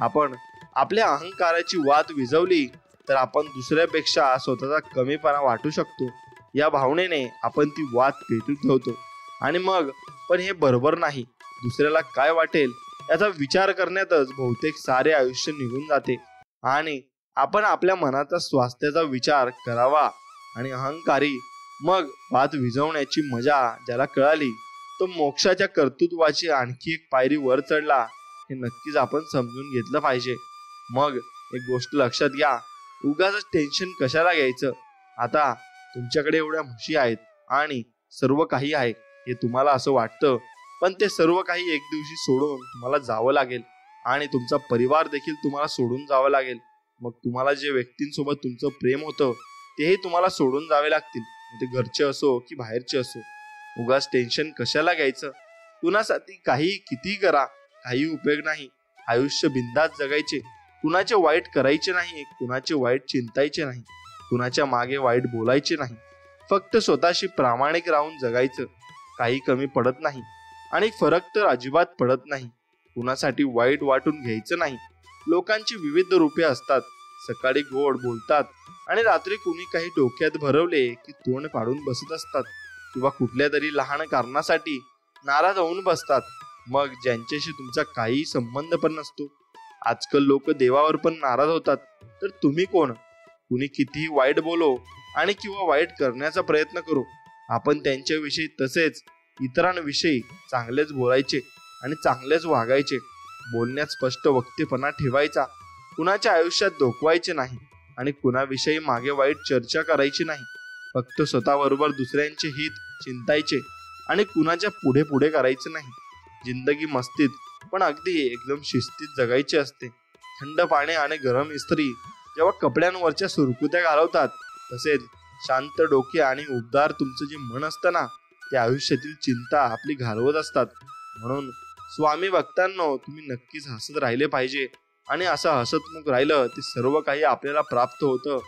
आपण आपल्या अहंकाराची वात विझवली तर आपण दुसऱ्यापेक्षा स्वतःचा कमीपणा वाटू शकतो. या भावनेने आपण ती वात पेटून ठेवतो आणि मग पण हे बरोबर नाही, दुसऱ्याला काय वाटेल याचा विचार करण्यातच बहुतेक सारे आयुष्य निघून जाते. आणि आपण आपल्या मनाचा स्वास्थ्याचा विचार करावा आणि अहंकारी मग वात विझवण्याची मजा ज्याला कळाली तो मोक्षाच्या कर्तृत्वाची आणखी एक पायरी वर चढला हे नक्कीच आपण समजून घेतलं पाहिजे. मग एक गोष्ट लक्षात घ्या, उगाच टेन्शन कशाला घ्यायचं. आता तुमच्याकडे एवढ्या म्हशी आहेत आणि सर्व काही आहे हे तुम्हाला असं वाटतं, पण ते सर्व काही एक दिवशी सोडून तुम्हाला जावं लागेल आणि तुमचा परिवार देखील तुम्हाला सोडून जावं लागेल. मग तुम्हाला जे व्यक्तींसोबत तुमचं प्रेम होतं तेही तुम्हाला सोडून जावे लागतील, ते घरचे असो की बाहेरचे असो. उगाच टेन्शन कशाला घ्यायचं. कुणासाठी काही किती करा, काही उपयोग नाही. आयुष्य बिंदास जगायचे, कुणाचे वाईट करायचे नाही, कुणाचे वाईट चिंतायचे नाही, कुणाच्या मागे वाईट बोलायचे नाही. फक्त स्वतःशी प्रामाणिक राहून जगायचं. काही कमी पडत नाही आणि फरक तर अजिबात पडत नाही. कुणासाठी वाईट वाटून घ्यायचं नाही. लोकांची विविध रूपे असतात. सकाळी गोड बोलतात आणि रात्री कुणी काही डोक्यात भरवले की तोंड पाडून बसत असतात किंवा कुठल्या तरी लहान कारणासाठी नाराज होऊन बसतात. मग ज्यांच्याशी तुमचा काही संबंध पण नसतो. आजकाल लोक देवावर पण नाराज होतात, तर तुम्ही कोण. कुणी कितीही वाईट बोलो आणि किंवा वाईट करण्याचा प्रयत्न करू, आपण त्यांच्याविषयी तसेच इतरांविषयी चांगलेच बोलायचे आणि चांगलेच वागायचे. बोलण्यात स्पष्ट वक्तेपणा ठेवायचा, कुणाच्या आयुष्यात डोकवायचे नाही आणि कुणाविषयी मागे वाईट चर्चा करायची नाही. फक्त स्वतःबरोबर दुसऱ्यांचे हित चिंतायचे आणि कुणाच्या पुढे पुढे करायचे नाही. जिंदगी मस्तीत पण अगदी एकदम शिस्तीत जगायची असते. थंड पाणी आणि गरम इस्त्री जेव्हा कपड्यांवरच्या सुरकुत्या घालवतात, तसेच शांत डोके आणि उबदार तुमचं जे मन असतं ना, ते आयुष्यातील चिंता आपली घालवत असतात. म्हणून स्वामी भक्तांनो, तुम्ही नक्कीच हसत राहिले पाहिजे आणि असं हसतमुख राहिलं ते सर्व काही आपल्याला प्राप्त होतं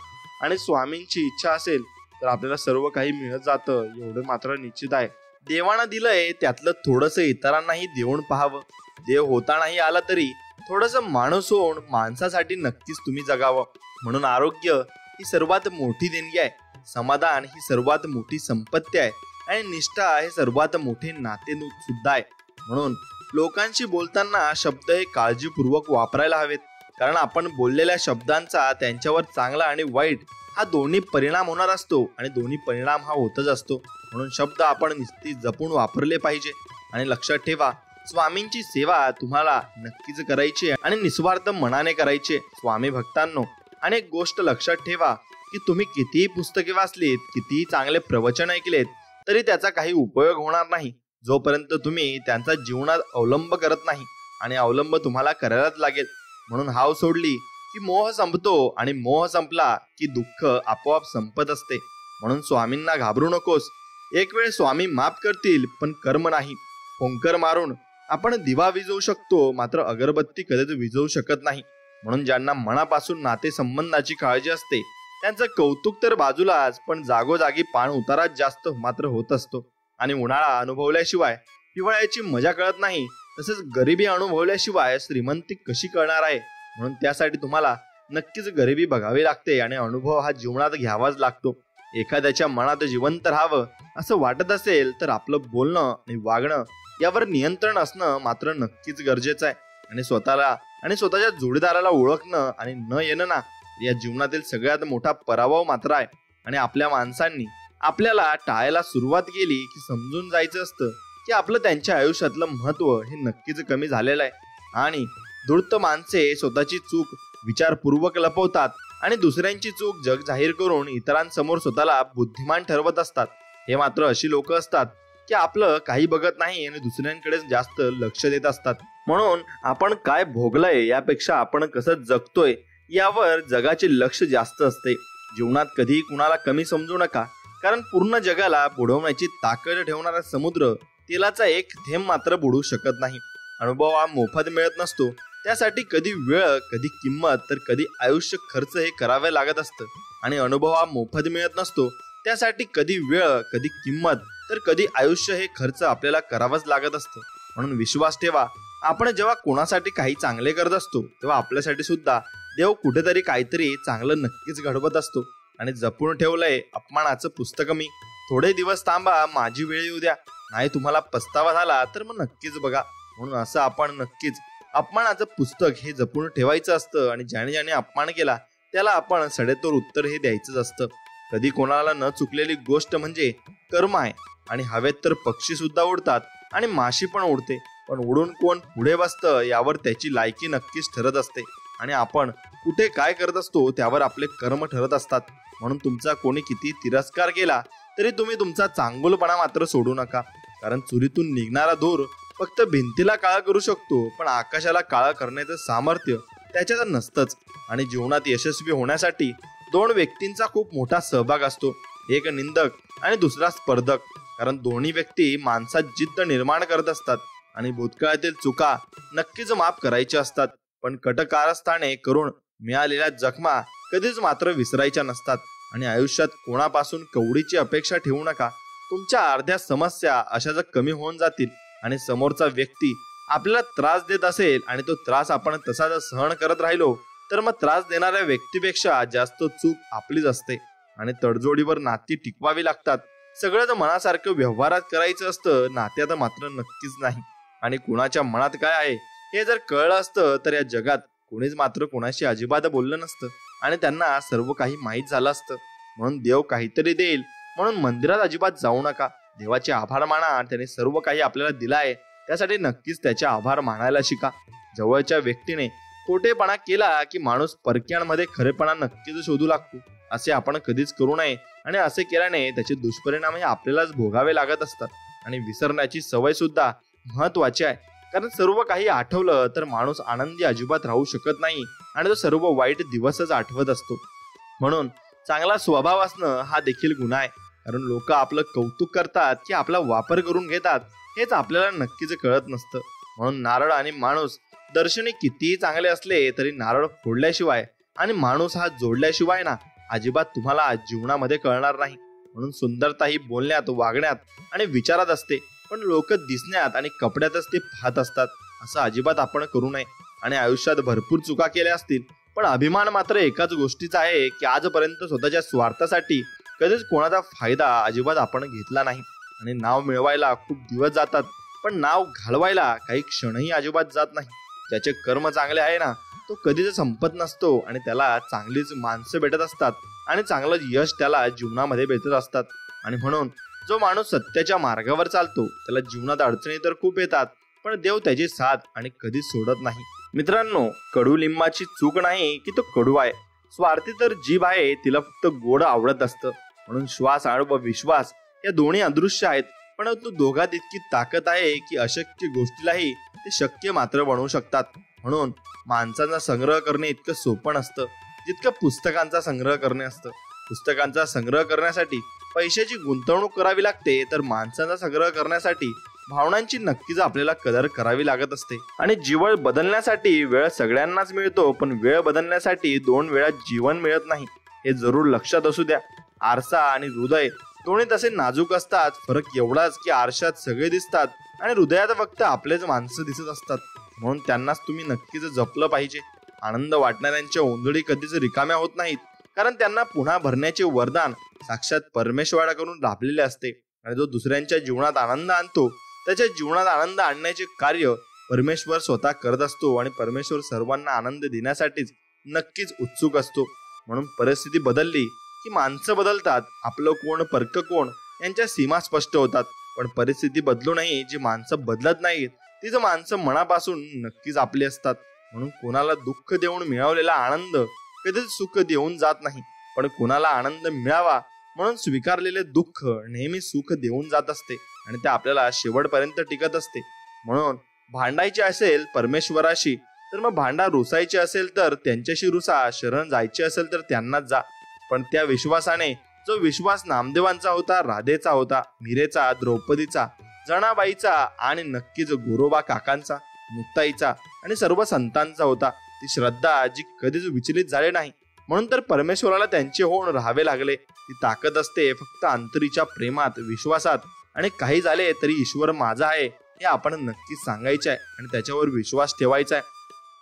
आणि स्वामींची इच्छा असेल तर आपल्याला सर्व काही मिळत जातं, एवढं मात्र निश्चित आहे. देवानं दिलंय त्यातलं थोडंसं इतरांनाही देऊन पाहावं. देव होता नाही आला तरी थोडंसं माणूस होऊन माणसासाठी नक्कीच तुम्ही जगावं. म्हणून आरोग्य ही सर्वात मोठी देणगी आहे, समाधान ही सर्वात मोठी संपत्ती आहे आणि निष्ठा हे सर्वात मोठे नाते सुद्धा आहे. म्हणून लोकांशी बोलताना शब्द हे काळजीपूर्वक वापरायला हवेत, कारण आपण बोललेल्या शब्दांचा त्यांच्यावर चांगला आणि वाईट हा दोन्ही परिणाम होणार असतो आणि दोन्ही परिणाम हा होतच असतो. म्हणून शब्द आपण निस्ती जपून वापरले पाहिजे. आणि लक्षात ठेवा, स्वामींची सेवा तुम्हाला नक्कीच करायची आणि निस्वार्थ मनाने करायची. स्वामी भक्तांनो, आणि एक गोष्ट लक्षात ठेवा की तुम्ही कितीही पुस्तके वाचलीत, कितीही चांगले प्रवचन ऐकलेत, तरी त्याचा काही उपयोग होणार नाही जोपर्यंत तुम्ही त्यांचा जीवनात अवलंब करत नाही. आणि अवलंब तुम्हाला करायलाच लागेल. म्हणून हाव सोडली की मोह संपतो आणि मोह संपला की दुःख आपोआप संपत असते. म्हणून स्वामींना घाबरू नकोस. एक वेळ स्वामी माफ करतील, पण कर्म नाही. फोंकर मारून आपण दिवा विझवू शकतो, मात्र अगरबत्ती कधीच विझवू शकत नाही. म्हणून ज्यांना मनापासून नाते संबंधाची काळजी असते त्यांचं कौतुक तर बाजूलाच, पण जागोजागी पाण उताराच जास्त मात्र होत असतो. आणि उन्हाळा अनुभवल्याशिवाय हिवाळ्याची मजा कळत नाही, तसेच गरिबी अनुभवल्याशिवाय श्रीमंती कशी कळणार आहे. म्हणून त्यासाठी तुम्हाला नक्कीच गरिबी बघावी लागते आणि अनुभव हा जीवनात घ्यावाच लागतो. एखाद्याच्या मनात जिवंत राहावं असं वाटत असेल तर आपलं बोलणं आणि वागणं यावर नियंत्रण असणं मात्र नक्कीच गरजेचं आहे. आणि स्वतःला आणि स्वतःच्या जोडीदाराला ओळखणं आणि न येणं ना, या जीवनातील सगळ्यात मोठा पराभव मात्र आहे. आणि आपल्या माणसांनी आपल्याला टाळायला सुरुवात केली की समजून जायचं असतं की आपलं त्यांच्या आयुष्यातलं महत्व हे नक्कीच कमी झालेलं आहे. आणि धूर्त माणसे स्वतःची चूक विचारपूर्वक लपवतात आणि दुसऱ्यांची चूक जग जाहीर करून इतरांसमोर स्वतःला बुद्धिमान ठरवत असतात. हे मात्र अशी लोक असतात की आपलं काही बघत नाही आणि दुसऱ्यांकडे जास्त लक्ष देत असतात. म्हणून आपण काय भोगलंय यापेक्षा आपण कसं जगतोय यावर जगाचे लक्ष जास्त असते. जीवनात कधीही कुणाला कमी समजू नका, कारण पूर्ण जगाला बुडवण्याची ताकद ठेवणारा समुद्र तेलाचा एक थेंब मात्र बुडू शकत नाही. अनुभव हा मोफत मिळत नसतो, त्यासाठी कधी वेळ, कधी किंमत, तर कधी आयुष्य खर्च हे करावे लागत असतं. आणि अनुभव हा मोफत मिळत नसतो, त्यासाठी कधी वेळ, कधी किंमत, तर कधी आयुष्य हे खर्च आपल्याला करावंच लागत असतं. म्हणून विश्वास ठेवा, आपण जेव्हा कोणासाठी काही चांगले करत असतो तेव्हा आपल्यासाठी सुद्धा देव कुठेतरी काहीतरी चांगलं नक्कीच घडवत असतो. आणि जपून ठेवलंय अपमानाचं पुस्तक मी. थोडे दिवस थांबा, माझी वेळ येऊ द्या. नाही तुम्हाला पस्तावा झाला तर मग नक्कीच बघा. म्हणून असं आपण नक्कीच अपमानाचं पुस्तक हे जपून ठेवायचं असतं. आणि ज्याने ज्याने अपमान केला त्याला आपण सडेतोड उत्तर हे द्यायचंच असतं. कधी कोणाला न चुकलेली गोष्ट म्हणजे कर्म आहे. आणि हवेत तर पक्षी सुद्धा उडतात आणि माशी पण उडते, पण उडून कोण पुढे बसतं यावर त्याची लायकी नक्कीच ठरत असते. आणि आपण कुठे काय करत असतो त्यावर आपले कर्म ठरत असतात. म्हणून तुमचा कोणी किती तिरस्कार केला तरी तुम्ही तुमचा चांगुलपणा मात्र सोडू नका, कारण चुरीतून निघणारा धूर फक्त भिंतीला काळा करू शकतो, पण आकाशाला काळा करण्याचं सामर्थ्य त्याच्यात नसतंच. आणि जीवनात यशस्वी होण्यासाठी दोन व्यक्तींचा खूप मोठा सहभाग असतो, एक निंदक आणि दुसरा स्पर्धक. कारण दोन्ही व्यक्ती माणसात जिद्द निर्माण करत असतात आणि भूतकाळातील चुका नक्कीच माफ करायच्या असतात, पण कटकारस्थाने करून मिळालेल्या जखमा कधीच मात्र विसरायच्या नसतात. आणि आयुष्यात कोणापासून कवडीची अपेक्षा ठेवू नका. तुमच्या अर्ध्या समस्या अशा जर कमी होऊन जातील आणि समोरचा व्यक्ती आपल्याला त्रास देत असेल आणि तो त्रास आपण तसा जर सहन करत राहिलो तर मग त्रास देणाऱ्या व्यक्तीपेक्षा जास्त चूक आपलीच असते. आणि तडजोडीवर नाती टिकवावी लागतात. सगळं जर मनासारखं व्यवहारात करायचं असतं, नात्यात मात्र नक्कीच नाही. आणि कुणाच्या मनात काय आहे हे जर कळलं असतं तर या जगात कोणीच मात्र कोणाशी अजिबात बोललं नसतं आणि त्यांना सर्व काही माहीत झालं असतं. म्हणून देव काहीतरी देईल म्हणून मंदिरात अजिबात जाऊ नका. देवाचे आभार माना, त्याने सर्व काही आपल्याला दिलं आहे त्यासाठी नक्कीच त्याचे आभार मानायला शिका. जवळच्या व्यक्तीने खोटेपणा केला की माणूस परक्यांमध्ये खरेपणा नक्कीच शोधू लागतो. असे आपण कधीच करू नये आणि असे केल्याने त्याचे दुष्परिणाम हे आपल्यालाच भोगावे लागत असतात. आणि विसरण्याची सवय सुद्धा महत्वाची आहे, कारण सर्व काही आठवलं तर माणूस आनंदी अजिबात राहू शकत नाही आणि तो सर्व वाईट दिवसच आठवत असतो. म्हणून चांगला स्वभाव असणं हा देखील गुन्हा आहे, कारण लोक आपलं कौतुक करतात की आपला वापर करून घेतात हेच आपल्याला नक्कीच कळत नसतं. म्हणून नारळ आणि माणूस दर्शनी कितीही चांगले असले तरी नारळ फोडल्याशिवाय आणि माणूस हा जोडल्याशिवाय ना अजिबात तुम्हाला जीवनामध्ये कळणार नाही. म्हणून सुंदरता ही बोलण्यात, वागण्यात आणि विचारात असते, पण लोक दिसण्यात आणि कपड्यातच ते पाहत असतात. असं अजिबात आपण करू नये. आणि आयुष्यात भरपूर चुका केल्या असतील, पण अभिमान मात्र एकाच गोष्टीचा आहे की आजपर्यंत स्वतःच्या स्वार्थासाठी कधीच कोणाचा फायदा अजिबात आपण घेतला नाही. आणि नाव मिळवायला खूप दिवस जातात, पण नाव घालवायला काही क्षणही अजिबात जात नाही. ज्याचे कर्म चांगले आहे ना तो कधीच संपत नसतो आणि त्याला चांगलीच माणसं भेटत असतात आणि चांगलं यश त्याला जीवनामध्ये भेटत असतात. आणि म्हणून जो माणूस सत्याच्या मार्गावर चालतो त्याला जीवनात अडचणी तर खूप येतात, पण देव त्याची साथ आणि कधीच सोडत नाही. मित्रांनो, कडुलिंबाची चूक नाही की तो कडू आहे, स्वार्थी तर जीभ आहे, तिला फक्त गोड आवडत असतं. म्हणून श्वास आणि विश्वास या दोन्ही अदृश्य आहेत, परंतु दोघात इतकी ताकद आहे की अशक्य गोष्टीलाही ते शक्य मात्र बनवू शकतात. म्हणून माणसांचा संग्रह करणे इतकं सोपं नसतं जितकं पुस्तकांचा संग्रह करणे असतं. पुस्तकांचा संग्रह करण्यासाठी पैशाची गुंतवणूक करावी लागते, तर माणसांचा संग्रह करण्यासाठी भावनांची नक्कीच आपल्याला कदर करावी लागत असते. आणि जीवन बदलण्यासाठी वेळ सगळ्यांनाच मिळतो, पण वेळ बदलण्यासाठी 2 वेळा जीवन मिळत नाही, हे जरूर लक्षात असू द्या. आरसा आणि हृदय दोन्ही तसे नाजूक असतात. फरक एवढाच की आरशात सगळे दिसतात आणि हृदयात फक्त आपलेच माणसं दिसत असतात. म्हणून त्यांनाच तुम्ही नक्कीच जपलं पाहिजे. आनंद वाटणाऱ्यांच्या ओंजळी कधीच रिकाम्या होत नाहीत, कारण त्यांना पुन्हा भरण्याचे वरदान साक्षात परमेश्वराकडून लाभलेले असते. आणि जो दुसऱ्यांच्या जीवनात आनंद आणतो त्याच्या जीवनात आनंद आणण्याचे कार्य परमेश्वर स्वतः करत असतो. आणि परमेश्वर सर्वांना आनंद देण्यासाठीच नक्कीच उत्सुक असतो. म्हणून परिस्थिती बदलली की माणसं बदलतात. आपलं कोण परक कोण यांच्या सीमा स्पष्ट होतात, पण परिस्थिती बदलूनही जी माणसं बदलत नाहीत तीच माणसं मनापासून नक्कीच आपली असतात. म्हणून कोणाला दुःख देऊन मिळवलेला आनंद कधीच सुख देऊन जात नाही, पण कोणाला आनंद मिळावा म्हणून स्वीकारलेले दुःख नेहमी सुख देऊन जात असते आणि ते आपल्याला शेवटपर्यंत टिकत असते. म्हणून भांडायचे असेल परमेश्वराशी तर मग भांडा रुसायचे असेल तर त्यांच्याशी रुसा, शरण जायचे असेल तर त्यांनाच जा. पण त्या विश्वासाने, जो विश्वास नामदेवांचा होता, राधेचा होता, मीरेचा, द्रौपदीचा, जनाबाईचा आणि नक्कीच गोरोबा काकांचा, मुक्ताईचा आणि सर्व संतांचा होता, ती श्रद्धा जी कधीच विचलित झाली नाही. म्हणून तर परमेश्वराला त्यांचे होऊन राहावे लागले. ती ताकद असते फक्त अंतरीच्या प्रेमात, विश्वासात. आणि काही झाले तरी ईश्वर माझा आहे हे आपण नक्कीच सांगायचे आहे आणि त्याच्यावर विश्वास ठेवायचा आहे.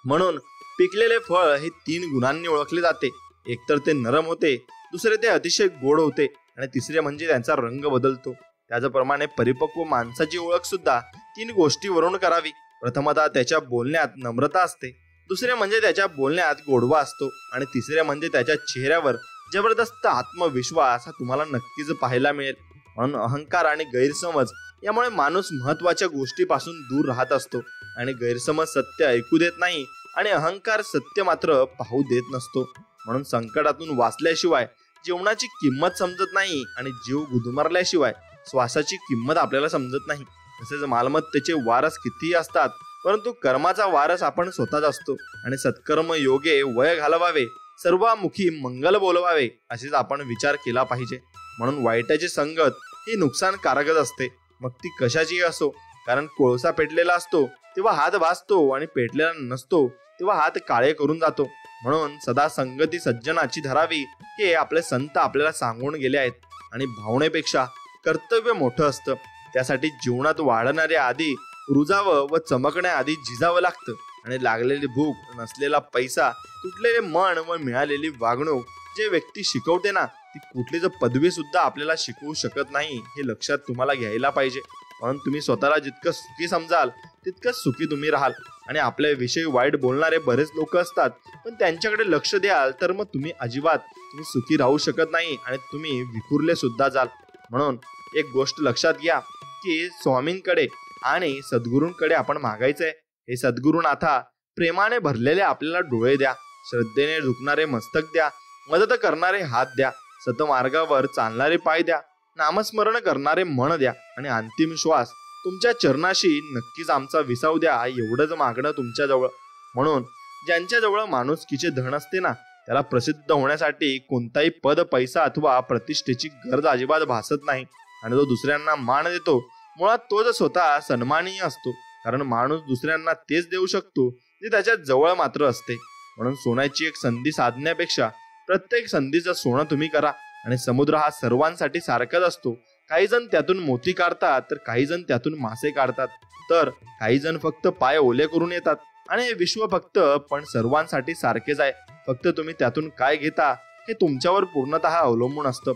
म्हणून पिकलेले फळ हे 3 गुणांनी ओळखले जाते. एकतर ते नरम होते, दुसरे ते अतिशय गोड होते आणि तिसरे म्हणजे त्यांचा रंग बदलतो. त्याचप्रमाणे परिपक्व माणसाची ओळख सुद्धा 3 गोष्टीवरून करावी. प्रथमतः त्याच्या बोलण्यात नम्रता असते, दुसरे म्हणजे त्याच्या बोलण्यात गोडवा असतो आणि तिसरे म्हणजे त्याच्या चेहऱ्यावर जबरदस्त आत्मविश्वास हा तुम्हाला नक्कीच पाहायला मिळेल. म्हणून अहंकार आणि गैरसमज यामुळे माणूस महत्वाच्या गोष्टीपासून दूर राहत असतो आणि गैरसमज सत्य ऐकू देत नाही आणि अहंकार सत्य मात्र पाहू देत नसतो. म्हणून संकटातून वाचल्याशिवाय जीवनाची किंमत समजत नाही आणि जीव गुदमरल्याशिवाय श्वासाची किंमत आपल्याला समजत नाही. तसेच मालमत्तेचे वारस कितीही असतात, परंतु कर्माचा वारस आपण स्वतःच असतो. आणि सत्कर्म योगे वय घालवावे, सर्वामुखी मंगल बोलवावे असेच आपण विचार केला पाहिजे. म्हणून वाईटाची संगत ही नुकसानकारकच असते, मग ती कशाची असो. कारण कोळसा पेटलेला असतो तेव्हा हात भाजतो आणि पेटलेला नसतो तेव्हा हात काळे करून जातो. म्हणून सदा संगती सज्जनाची धरावी हे आपले संत आपल्याला सांगून गेले आहेत. आणि भावनेपेक्षा कर्तव्य मोठं असतं. त्यासाठी जीवनात वाढणाऱ्या आधी रुजावं व चमकण्याआधी झिजावं लागतं. आणि लागलेली भूक, नसलेला पैसा, तुटलेले मन व मिळालेली वागणूक जे व्यक्ती शिकवते ना ती कुठलीच पदवी सुद्धा आपल्याला शिकवू शकत नाही, हे लक्षात तुम्हाला घ्यायला पाहिजे. म्हणून तुम्ही स्वतःला जितकं सुखी समजाल तितकंच सुखी तुम्ही राहाल. आणि आपल्याविषयी वाईट बोलणारे बरेच लोक असतात, पण त्यांच्याकडे लक्ष द्याल तर मग तुम्ही सुखी राहू शकत नाही आणि तुम्ही विखुरले सुद्धा जाल. म्हणून एक गोष्ट लक्षात घ्या की स्वामींकडे आणि सद्गुरूंकडे आपण मागायचंय. हे सद्गुरुनाथा प्रेमाने भरलेले आपल्याला डोळे द्या, श्रद्धेने झुकणारे मस्तक द्या, मदत करणारे हात द्या, सतमार्गावर चालणारे पाय द्या, नामस्मरण करणारे मन द्या आणि अंतिम श्वास तुमच्या चरणाशी नक्कीच आमचा विसाव द्या, एवढंच मागणं तुमच्याजवळ. म्हणून ज्यांच्याजवळ माणुसकीचे धन असते ना, त्याला प्रसिद्ध होण्यासाठी कोणताही पद, पैसा अथवा प्रतिष्ठेची गरज अजिबात भासत नाही. आणि जो दुसऱ्यांना मान देतो मुळात तोच स्वतः सन्माननीय असतो, कारण माणूस दुसऱ्यांना तेच देऊ शकतो जे त्याच्या जवळ मात्र असते. म्हणून सोन्याची एक संधी साधण्यापेक्षा प्रत्येक संधीचं सोनं तुम्ही करा. आणि समुद्र हा सर्वांसाठी सारखाच असतो. काही जण त्यातून मोती काढतात, तर काही जण त्यातून मासे काढतात, तर काही जण फक्त पाय ओले करून येतात. आणि हे विश्व फक्त पण सर्वांसाठी सारखेच आहे. फक्त तुम्ही त्यातून काय घेता हे तुमच्यावर पूर्णतः अवलंबून असतं.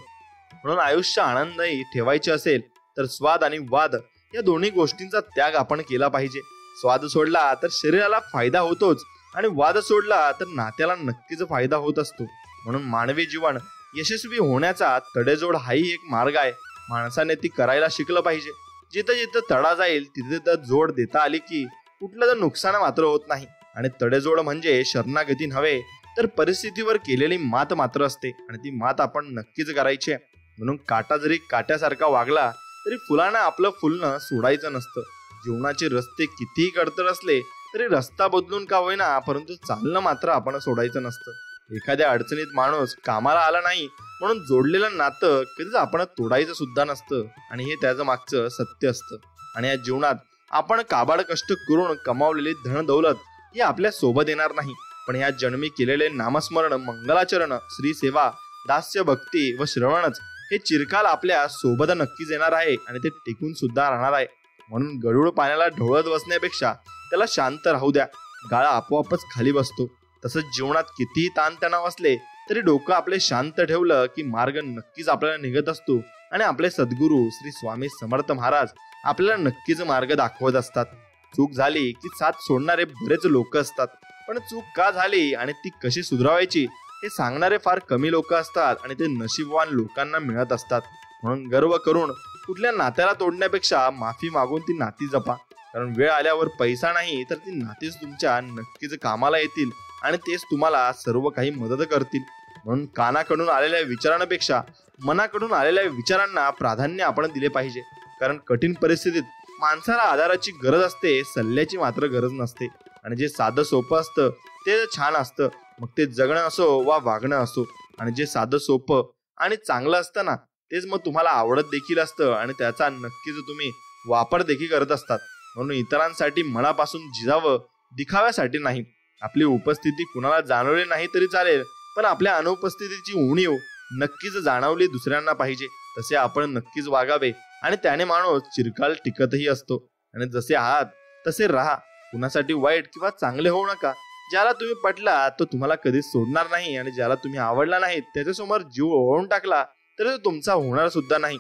म्हणून आयुष्य आनंदही ठेवायचे असेल तर स्वाद आणि वाद या दोन्ही गोष्टींचा त्याग आपण केला पाहिजे. स्वाद सोडला तर शरीराला फायदा होतोच आणि वाद सोडला तर नात्याला नक्कीच फायदा होत असतो. म्हणून मानवी जीवन यशस्वी होण्याचा तडेजोड हाही एक मार्ग आहे. माणसाने ती करायला शिकलं पाहिजे. जिथं जिथं तडा जाईल तिथे तिथं जोड देता आली की कुठलं नुकसान मात्र होत नाही. आणि तडेजोड म्हणजे शरणागती नव्हे तर परिस्थितीवर केलेली मात मात्र असते, आणि ती मात आपण नक्कीच करायची आहे. म्हणून काटा जरी काट्यासारखा वागला तरी फुलानं आपलं फुलणं सोडायचं नसतं. जीवनाचे रस्ते कितीही कडतर असले तरी रस्ता बदलून का होईना, परंतु चालणं मात्र आपण सोडायचं नसतं. एखाद्या अडचणीत माणूस कामाला आला नाही म्हणून जोडलेलं नातं कधीच आपण तोडायचं सुद्धा नसतं, आणि हे त्याचं मागचं सत्य असतं. आणि या जीवनात आपण काबाड कष्ट करून कमावलेली धन दौलत ही आपल्या सोबत येणार नाही, पण या जन्मी केलेले नामस्मरण, मंगलाचरण, श्री सेवा, दास्य भक्ती व श्रवणच हे चिरकाल आपल्या सोबत नक्कीच येणार आहे आणि ते टिकून सुद्धा राहणार आहे. म्हणून गरुड पाण्याला ढवळत बसण्यापेक्षा त्याला शांत राहू द्या, गाळा आपोआपच खाली बसतो. तसंच जीवनात कितीही ताणतणाव असले तरी डोकं आपले शांत ठेवलं की मार्ग नक्कीच आपल्याला निघत असतो. आणि आपले सद्गुरू श्री स्वामी समर्थ महाराज आपल्याला नक्कीच मार्ग दाखवत असतात. चूक झाली की साथ सोडणारे बरेच लोक असतात, पण चूक का झाली आणि ती कशी सुधारायची हे सांगणारे फार कमी लोक असतात, आणि ते नशीबवान लोकांना मिळत असतात. म्हणून गर्व करून कुठल्या नात्याला तोडण्यापेक्षा माफी मागून ती नाती जपा, कारण वेळ आल्यावर पैसा नाही तर ती नातीच तुमच्या नक्कीच कामाला येतील आणि तेच तुम्हाला सर्व काही मदत करतील. म्हणून कानाकडून आलेल्या विचारांपेक्षा मनाकडून आलेल्या विचारांना प्राधान्य आपण दिले पाहिजे, कारण कठीण परिस्थितीत माणसाला आधाराची गरज असते, सल्ल्याची मात्र गरज नसते. आणि जे साधं सोपं असतं ते छान असतं, मग ते जगणं असो वा वागणं असो. आणि जे साधं सोपं आणि चांगलं असतं ना, तेच मग तुम्हाला आवडत देखील असतं आणि त्याचा नक्कीच तुम्ही वापर देखील करत असतात. म्हणून इतरांसाठी मनापासून जिजावं, दिखाव्यासाठी नाही. आपली उपस्थिती कुणाला जाणवली नाही तरी चालेल, पण आपल्या अनुपस्थितीची उणीव नक्कीच जाणवली दुसऱ्यांना पाहिजे. तसे आपण नक्कीच वागावे आणि त्याने माणूस चिरकाल टिकतही असतो. आणि जसे आहात तसे राहा, कुणासाठी वाईट किंवा चांगले होऊ नका. ज्याला तुम्ही पटला तो तुम्हाला कधीच सोडणार नाही, आणि ज्याला तुम्ही आवडला नाही त्याच्यासमोर जीव ओळून टाकला तरी तो तुमचा होणार सुद्धा नाही.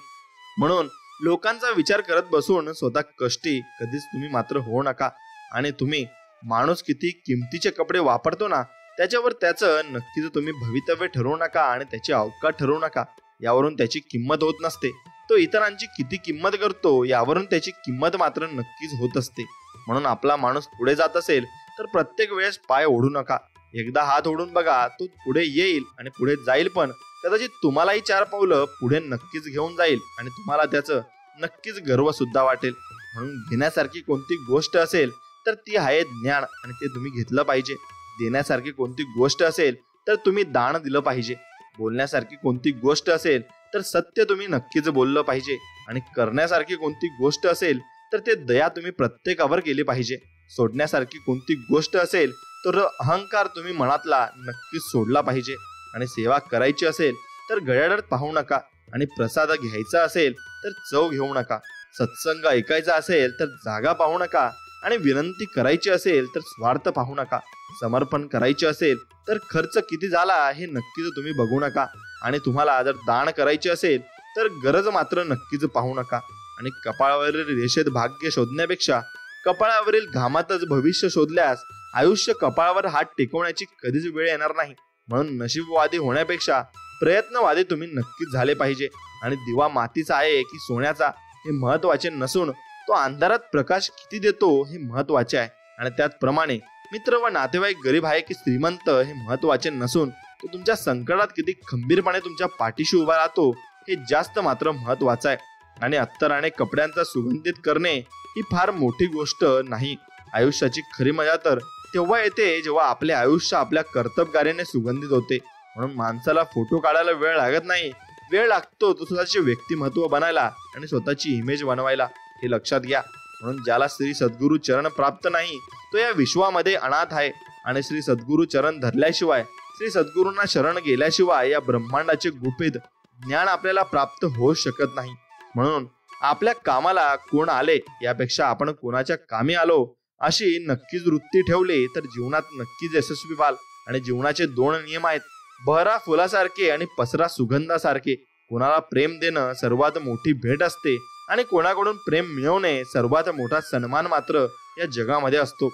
म्हणून लोकांचा विचार करत बसून स्वतः कष्टी कधीच तुम्ही मात्र होऊ नका. आणि तुम्ही माणूस किती किमतीचे कपडे वापरतो ना, त्याच्यावर त्याचं नक्कीच तुम्ही भवितव्य ठरवू नका आणि त्याची अवकाश ठरवू नका. यावरून त्याची किंमत होत नसते. तो इतरांची किती किंमत करतो यावरून त्याची किंमत मात्र नक्कीच होत असते. म्हणून आपला माणूस पुढे जात असेल तर प्रत्येक वेळेस पाय ओढू नका. एकदा हात ओढून बघा, तो पुढे येईल आणि पुढे जाईल, पण कदाचित तुम्हालाही 4 पावलं पुढे नक्कीच घेऊन जाईल आणि तुम्हाला त्याचं नक्कीच गर्व सुद्धा वाटेल. म्हणून घेण्यासारखी कोणती गोष्ट असेल तर ती आहे ज्ञान, आणि ते तुम्ही घेतलं पाहिजे. देण्यासारखी कोणती गोष्ट असेल तर तुम्ही दान दिलं पाहिजे. बोलण्यासारखी कोणती गोष्ट असेल तर सत्य तुम्ही नक्कीच बोललं पाहिजे. आणि करण्यासारखी कोणती गोष्ट असेल तर ते दया तुम्ही प्रत्येकावर केली पाहिजे. सोडण्यासारखी कोणती गोष्ट असेल तर अहंकार तुम्ही मनातला नक्कीच सोडला पाहिजे. आणि सेवा करायची असेल तर घड्याळात पाहू नका, आणि प्रसाद घ्यायचा असेल तर चव घेऊ नका. सत्संग ऐकायचा असेल तर जागा पाहू नका, आणि विनंती करायची असेल तर स्वार्थ पाहू नका. समर्पण करायचे असेल तर खर्च किती झाला हे नक्कीच तुम्ही बघू नका. आणि तुम्हाला जर दान करायचे असेल तर गरज मात्र नक्कीच पाहू नका. आणि कपाळावरील रेषेत भाग्य शोधण्यापेक्षा कपाळावरील घामातच भविष्य शोधल्यास आयुष्य कपाळावर हात टेकवण्याची कधीच वेळ येणार नाही. म्हणून नशीबवादी होण्यापेक्षा प्रयत्नवादी तुम्ही नक्कीच झाले पाहिजे. आणि दिवा मातीचा आहे की सोन्याचा हे महत्वाचे नसून तो अंधारात प्रकाश किती देतो हे महत्वाचे आहे. आणि त्याचप्रमाणे मित्र व नातेवाईक गरीब आहे की श्रीमंत हे महत्वाचे नसून तो तुमच्या संकटात किती खंबीरपणे तुमच्या पाठीशी उभा राहतो हे जास्त मात्र महत्वाचं आहे. आणि अत्तर आणि कपड्यांचा सुगंधित करणे ही फार मोठी गोष्ट नाही. आयुष्याची खरी मजा तर तेव्हा येते जेव्हा आपले आयुष्य आपल्या कर्तबगारीने सुगंधित होते. म्हणून माणसाला फोटो काढायला वेळ लागत नाही, वेळ लागतो तो स्वतःचे व्यक्तिमत्व बनायला आणि स्वतःची इमेज बनवायला, हे लक्षात घ्या. म्हणून ज्याला श्री सद्गुरु चरण प्राप्त नाही तो या विश्वामध्ये अनाथ आहे. आणि श्री सद्गुरु चरण धरल्याशिवाय, श्री सद्गुरूंना शरण गेल्याशिवाय या ब्रह्मांडाचे गुपित ज्ञान आपल्याला प्राप्त होऊ शकत नाही. म्हणून आपल्या कामाला कोण आले यापेक्षा आपण कोणाच्या कामी आलो अशी नक्कीच वृत्ती ठेवली तर जीवनात नक्कीच यशस्वी व्हाल. आणि जीवनाचे 2 नियम आहेत, बहरा फुलासारखे आणि पसरा सुगंधासारखे. कोणाला प्रेम देणं सर्वात मोठी भेट असते आणि कोणाकडून प्रेम मिळवणे सर्वात मोठा सन्मान मात्र या जगामध्ये असतो.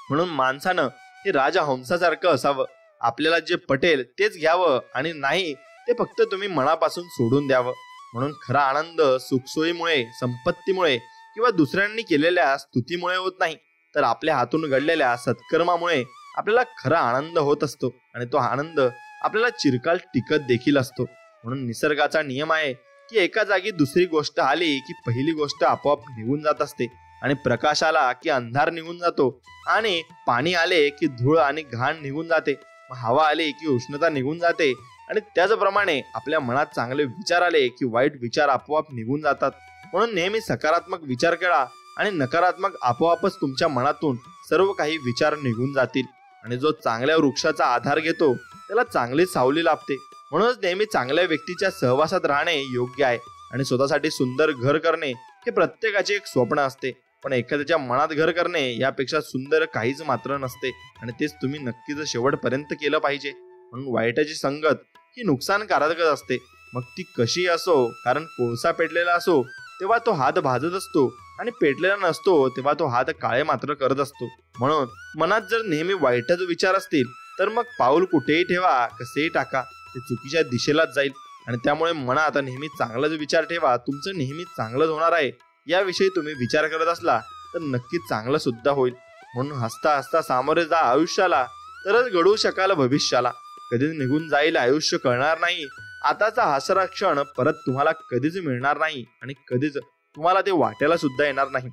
म्हणून माणसानं हे राजहंसासारखं असावं. आपल्याला जे पटेल तेच घ्यावं आणि नाही ते फक्त तुम्ही मनापासून सोडून द्यावं. म्हणून खरा आनंद सुखसोयीमुळे, संपत्तीमुळे किंवा दुसऱ्यांनी केलेल्या स्तुतीमुळे होत नाही, तर आपल्या हातून घडलेल्या सत्कर्मामुळे आपल्याला खरा आनंद होत असतो. आणि तो आनंद आपल्याला चिरकाल टिकत देखील असतो. म्हणून निसर्गाचा नियम आहे की एका जागी दुसरी गोष्ट आली की पहिली गोष्ट आपोआप निघून जात असते. आणि प्रकाश आला की अंधार निघून जातो, आणि पाणी आले की धूळ आणि घाण निघून जाते, हवा आली की उष्णता निघून जाते. आणि त्याचप्रमाणे आपल्या मनात चांगले विचार आले की वाईट विचार आपोआप निघून जातात. म्हणून नेहमी सकारात्मक विचार करा आणि नकारात्मक आपोआपच तुमच्या मनातून सर्व काही विचार निघून जातील. आणि जो चांगल्या वृक्षाचा आधार घेतो त्याला चांगली सावली लाभते. म्हणूनच नेहमी चांगल्या व्यक्तीच्या सहवासात राहणे योग्य आहे. आणि स्वतःसाठी सुंदर घर करणे हे प्रत्येकाचे एक स्वप्न असते, पण एखाद्याच्या मनात घर करणे यापेक्षा सुंदर काहीच मात्र नसते. आणि तेच तुम्ही नक्कीच शेवटपर्यंत केलं पाहिजे. म्हणून वाईटाची संगत ही नुकसानकारकच असते, मग ती कशी असो. कारण कोळसा पेटलेला असो तेव्हा तो हात भाजत असतो आणि पेटलेला नसतो तेव्हा तो हात काळे मात्र करत असतो. म्हणून मनात जर नेहमी वाईटच विचार असतील तर मग पाऊल कुठेही ठेवा, कसेही टाका, ते चुकीच्या दिशेलाच जाईल. आणि त्यामुळे मनात नेहमी चांगलाच विचार ठेवा. तुमचं नेहमी चांगलंच होणार आहे याविषयी तुम्ही विचार करत असला तर नक्कीच चांगलं सुद्धा होईल. म्हणून हसता हसता सामोरे जा आयुष्याला, तरच घडवू शकाल भविष्याला. कधीच निघून जाईल आयुष्य कळणार नाही. आताचा हसरा क्षण परत तुम्हाला कधीच मिळणार नाही आणि कधीच तुम्हाला ते वाटायला सुद्धा येणार नाही.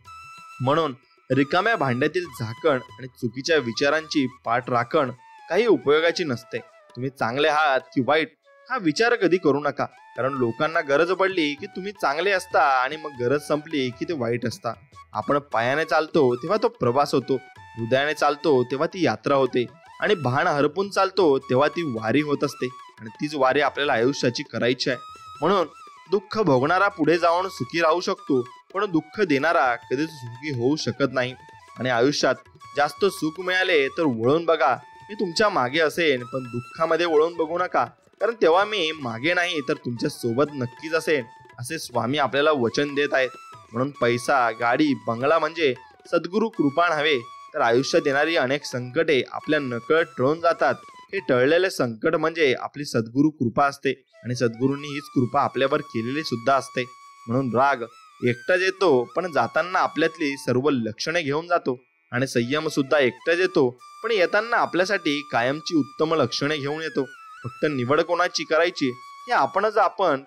म्हणून रिकाम्या भांड्यातील झाकण आणि चुकीच्या विचारांची पाठ राखण काही उपयोगाची नसते. तुम्ही चांगले आहात की वाईट हा विचार कधी करू नका. कारण लोकांना गरज पडली की तुम्ही चांगले असता आणि मग गरज संपली की ते वाईट असता. आपण पायाने चालतो तेव्हा तो प्रवास होतो, हृदयाने चालतो तेव्हा ती यात्रा होते, आणि भान हरपून चालतो तेव्हा ती वारी होत असते. आणि तीच वारी आपल्याला आयुष्याची करायची आहे. म्हणून दुःख भोगणारा पुढे जाऊन सुखी राहू शकतो, पण दुःख देणारा कधीच सुखी होऊ शकत नाही. आणि आयुष्यात जास्त सुख मिळाले तर वळून बघा, मी तुमच्या मागे असेन, पण दुःखामध्ये वळून बघू नका, कारण तेव्हा मी मागे नाही तर तुमच्या सोबत नक्कीच असेन, असे स्वामी आपल्याला वचन देत आहेत. म्हणून पैसा, गाडी, बंगला म्हणजे सद्गुरू कृपा हवे, तर आयुष्यात येणारी अनेक संकटे आपल्या नकळत टळून जातात. हे टळलेले संकट म्हणजे आपली सद्गुरू कृपा असते, आणि सद्गुरूंनी हीच कृपा आपल्यावर केलेली सुद्धा असते. म्हणून राग एकटाच येतो, पण जाताना आपल्यातली सर्व लक्षणे घेऊन जातो. आणि संयम सुद्धा एकटाच येतो, पण येताना आपल्यासाठी कायमची उत्तम लक्षणे घेऊन येतो. फक्त निवड कोणाची करायची हे आपण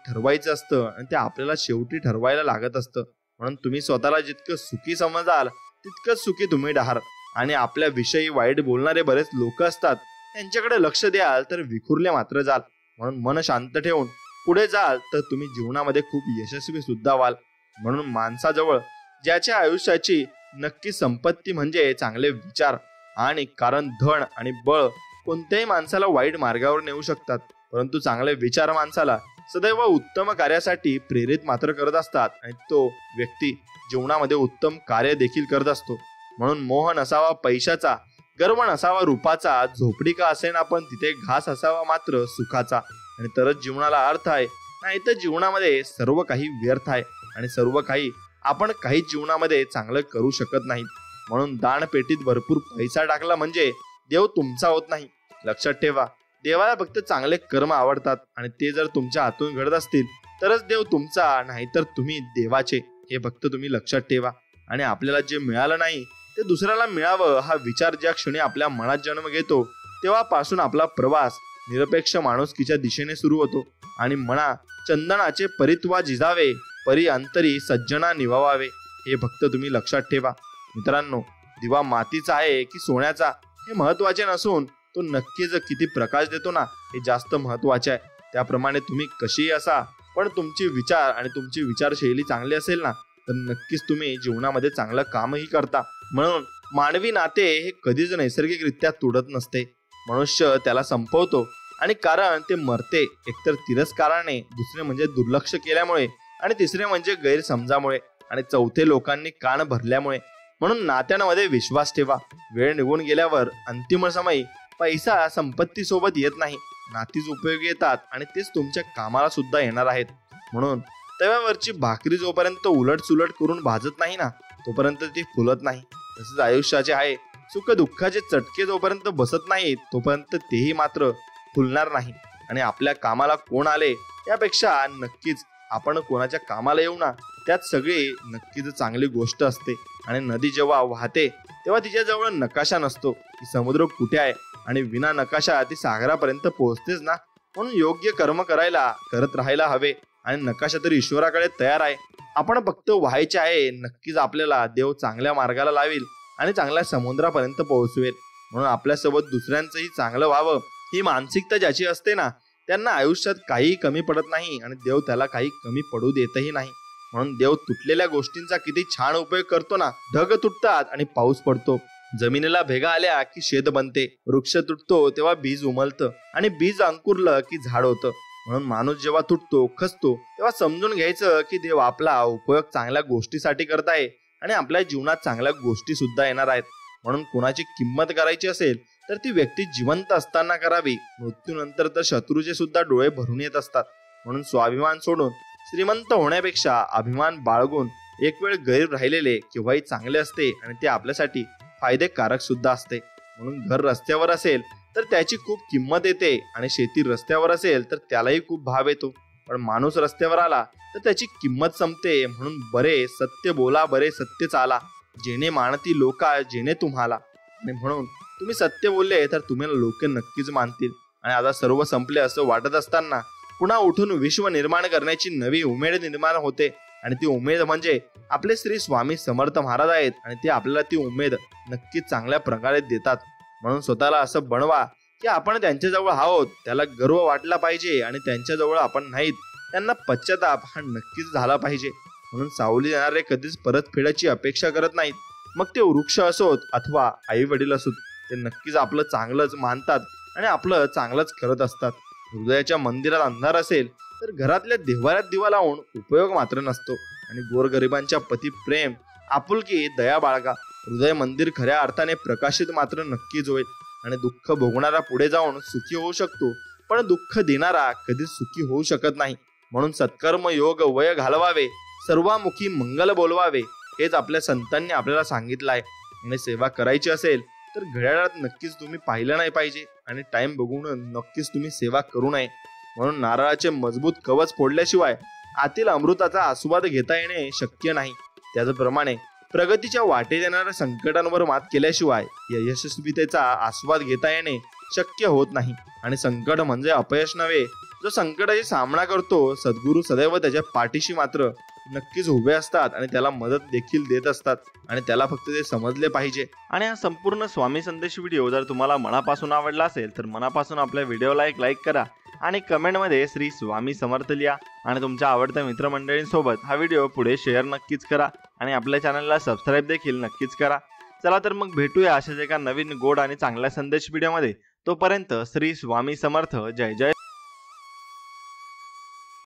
ठरवायचं असतं, आणि ते आपल्याला शेवटी ठरवायला लागत असतं. म्हणून तुम्ही स्वतःला जितकं सुखी समजाल तितकंच सुखी तुम्ही राहाल. आणि आपल्या विषयी वाईट बोलणारे बरेच लोक असतात, त्यांच्याकडे लक्ष द्याल तर विखुरले मात्र जाल. म्हणून मन शांत ठेवून पुढे जाल तर तुम्ही जीवनामध्ये खूप यशस्वी सुद्धा व्हाल. म्हणून माणसाजवळ ज्याच्या आयुष्याची नक्की संपत्ती म्हणजे चांगले विचार. आणि कारण धन आणि बळ कोणत्याही माणसाला वाईट मार्गावर नेऊ शकतात, परंतु चांगले विचार माणसाला सदैव उत्तम कार्यासाठी प्रेरित मात्र करत असतात, आणि तो व्यक्ती जीवनामध्ये उत्तम कार्य देखील करत असतो. म्हणून मोह नसावा पैशाचा, गर्व नसावा रूपाचा, झोपडी का असेना पण तिथे घास असावा मात्र सुखाचा, आणि तरच जीवनाला अर्थ आहे. नाही तर जीवनामध्ये सर्व काही व्यर्थ आहे, आणि सर्व काही आपण काहीच जीवनामध्ये चांगलं करू शकत नाही. म्हणून दानपेटीत भरपूर पैसा टाकला म्हणजे देव तुमचा होत नाही. लक्षात ठेवा, देवाला फक्त चांगले कर्म आवडतात, आणि ते जर तुमच्या हातून घडत असतील तरच देव तुमचा, नाहीतर तुम्ही देवाचे, हे फक्त तुम्ही लक्षात ठेवा. आणि आपल्याला जे मिळालं नाही ते दुसऱ्याला मिळावं हा विचार ज्या क्षणी आपल्या मनात जन्म घेतो तेव्हापासून आपला प्रवास निरपेक्ष माणुसकीच्या दिशेने सुरू होतो. आणि म्हणा चंदनाचे परित्वा जिजावे, परी अंतरी सज्जना निवावावे, हे फक्त तुम्ही लक्षात ठेवा. मित्रांनो, दिवा मातीचा आहे की सोन्याचा हे महत्वाचे नसून तो नक्कीच किती प्रकाश देतो ना हे जास्त महत्वाचे आहे. त्याप्रमाणे तुम्ही कशीही असा, पण तुमचे विचार आणि तुमची विचारशैली चांगली असेल ना तर नक्कीच तुम्ही जीवनामध्ये चांगलं कामही करता. म्हणून मानवी नाते हे कधीच नैसर्गिकरित्या तुटत नसते. मनुष्य त्याला संपवतो आणि कारण ते मरते, एकतर तिरस्काराने, दुसरे म्हणजे दुर्लक्ष केल्यामुळे आणि तिसरे म्हणजे गैरसमजामुळे आणि चौथे लोकांनी कान भरल्यामुळे. म्हणून नात्यांमध्ये विश्वास ठेवा. वेळ निघून गेल्यावर अंतिम समयी पैसा संपत्ती सोबत येत नाही, नातीच उपयोगी येतात आणि तेच तुमच्या कामाला सुद्धा येणार आहेत. म्हणून तव्यावरची भाकरी जोपर्यंत उलट सुलट करून भाजत नाही ना तोपर्यंत ती फुलत नाही. तसेच आयुष्याचे आहे, सुख दुःखाचे चटके जोपर्यंत बसत नाहीत तोपर्यंत तेही मात्र फुलणार नाही. आणि आपल्या कामाला कोण आले यापेक्षा नक्कीच आपण कोणाच्या कामाला येऊ ना त्यात सगळी नक्कीच चांगली गोष्ट असते. आणि नदी जेव्हा वाहते तेव्हा तिच्याजवळ नकाशा नसतो की समुद्र कुठे आहे, आणि विना नकाशा ती सागरापर्यंत पोहोचतेच ना. म्हणून योग्य कर्म करत राहायला हवे आणि नकाशा तरी ईश्वराकडे तयार आहे. आपण फक्त व्हायचे आहे. नक्कीच आपल्याला देव चांगल्या मार्गाला लावेल आणि चांगल्या समुद्रापर्यंत पोहोचवेल. म्हणून आपल्यासोबत दुसऱ्यांचंही चांगलं व्हावं ही मानसिकता ज्याची असते ना त्यांना आयुष्यात काही कमी पडत नाही आणि देव त्याला काही कमी पडू देतही नाही. म्हणून देव तुटलेल्या गोष्टींचा किती छान उपयोग करतो ना. ढग तुटतात आणि पाऊस पडतो, जमिनीला भेगा आल्या की शेत बनते, वृक्ष तुटतो तेव्हा बीज उमलतं आणि बीज अंकुरलं की झाड होतं. म्हणून माणूस जेव्हा तुटतो, खचतो तेव्हा समजून घ्यायचं की देव आपला उपयोग चांगल्या गोष्टीसाठी करताय आणि आपल्या जीवनात चांगल्या गोष्टी सुद्धा येणार आहेत. म्हणून कुणाची किंमत करायची असेल तर ती व्यक्ती जिवंत असताना करावी. मृत्यूनंतर तर शत्रूचे सुद्धा डोळे भरून येत असतात. म्हणून स्वाभिमान सोडून श्रीमंत होण्यापेक्षा अभिमान बाळगून एक वेळ गरीब राहिलेले केव्हाही चांगले असते आणि ते आपल्यासाठी फायदेकारक सुद्धा असते. म्हणून घर रस्त्यावर असेल तर त्याची खूप किंमत येते आणि शेती रस्त्यावर असेल तर त्यालाही खूप भाव येतो. पण माणूस रस्त्यावर आला तर त्याची किंमत संपते. म्हणून बरे सत्य बोला, बरे सत्य चाला, जेणे मानती लोका जेणे तुम्हाला. आणि म्हणून तुम्ही सत्य बोलले तर तुम्हाला लोक नक्कीच मानतील. आणि आता सर्व संपले असं वाटत असताना पुन्हा उठून विश्व निर्माण करण्याची नवी उमेद निर्माण होते. आणि ती उमेद म्हणजे आपले श्री स्वामी समर्थ महाराज आहेत आणि ते आपल्याला ती उमेद नक्कीच चांगल्या प्रकारे देतात. म्हणून स्वतःला असं बनवा की आपण त्यांच्याजवळ आहोत, त्याला गर्व वाटला पाहिजे आणि त्यांच्याजवळ आपण नाहीत त्यांना पश्चाताप हा नक्कीच झाला पाहिजे. म्हणून सावली देणारे कधीच परतफेडाची अपेक्षा करत नाहीत. मग ते वृक्ष असोत अथवा आई वडील असोत, ते नक्कीच आपलं चांगलंच मानतात आणि आपलं चांगलंच करत असतात. हृदयाच्या मंदिरात अंधार असेल तर घरातल्या देव्हाऱ्यात दिवा लावून उपयोग मात्र नसतो. आणि गोरगरिबांच्या पती प्रेम, आपुलकी, दया बाळगा. हृदय मंदिर खऱ्या अर्थाने प्रकाशित मात्र नक्कीच होईल. आणि दुःख भोगणारा पुढे जाऊन सुखी होऊ शकतो, पण दुःख देणारा कधीच सुखी होऊ शकत नाही. म्हणून सत्कर्म योग वय घालवावे, सर्वामुखी मंगल बोलवावे, हेच आपल्या संतांनी आपल्याला सांगितलं आहे. आणि सेवा करायची असेल तर घड्याळात नक्कीच तुम्ही पाहिलं नाही पाहिजे आणि टाइम बघून नक्कीच तुम्ही सेवा करू नये. म्हणून नारळाचे मजबूत कवच फोडल्याशिवाय आतील अमृताचा आस्वाद घेता येणे शक्य नाही. त्याचप्रमाणे प्रगतीच्या वाटेत येणाऱ्या संकटांवर मात केल्याशिवाय यशस्वीतेचा आस्वाद घेता येणे शक्य होत नाही. आणि संकट म्हणजे अपयश नव्हे. जो संकटाचा सामना करतो सद्गुरू सदैव त्याच्या पाठीशी मात्र नक्कीच उभे असतात आणि त्याला मदत देखील देत असतात. आणि त्याला फक्त ते समजले पाहिजे. आणि हा संपूर्ण स्वामी संदेश व्हिडिओ जर तुम्हाला मनापासून आवडला असेल तर मनापासून आपल्या व्हिडिओला एक लाईक करा आणि कमेंटमध्ये श्री स्वामी समर्थ लिहा. आणि तुमच्या आवडत्या मित्रमंडळींसोबत हा व्हिडिओ पुढे शेअर नक्कीच करा आणि आपल्या चॅनलला सबस्क्राईब देखील नक्कीच करा. चला तर मग भेटूया अशाच एका नवीन गोड आणि चांगल्या संदेश व्हिडिओमध्ये. तोपर्यंत श्री स्वामी समर्थ. जय जय.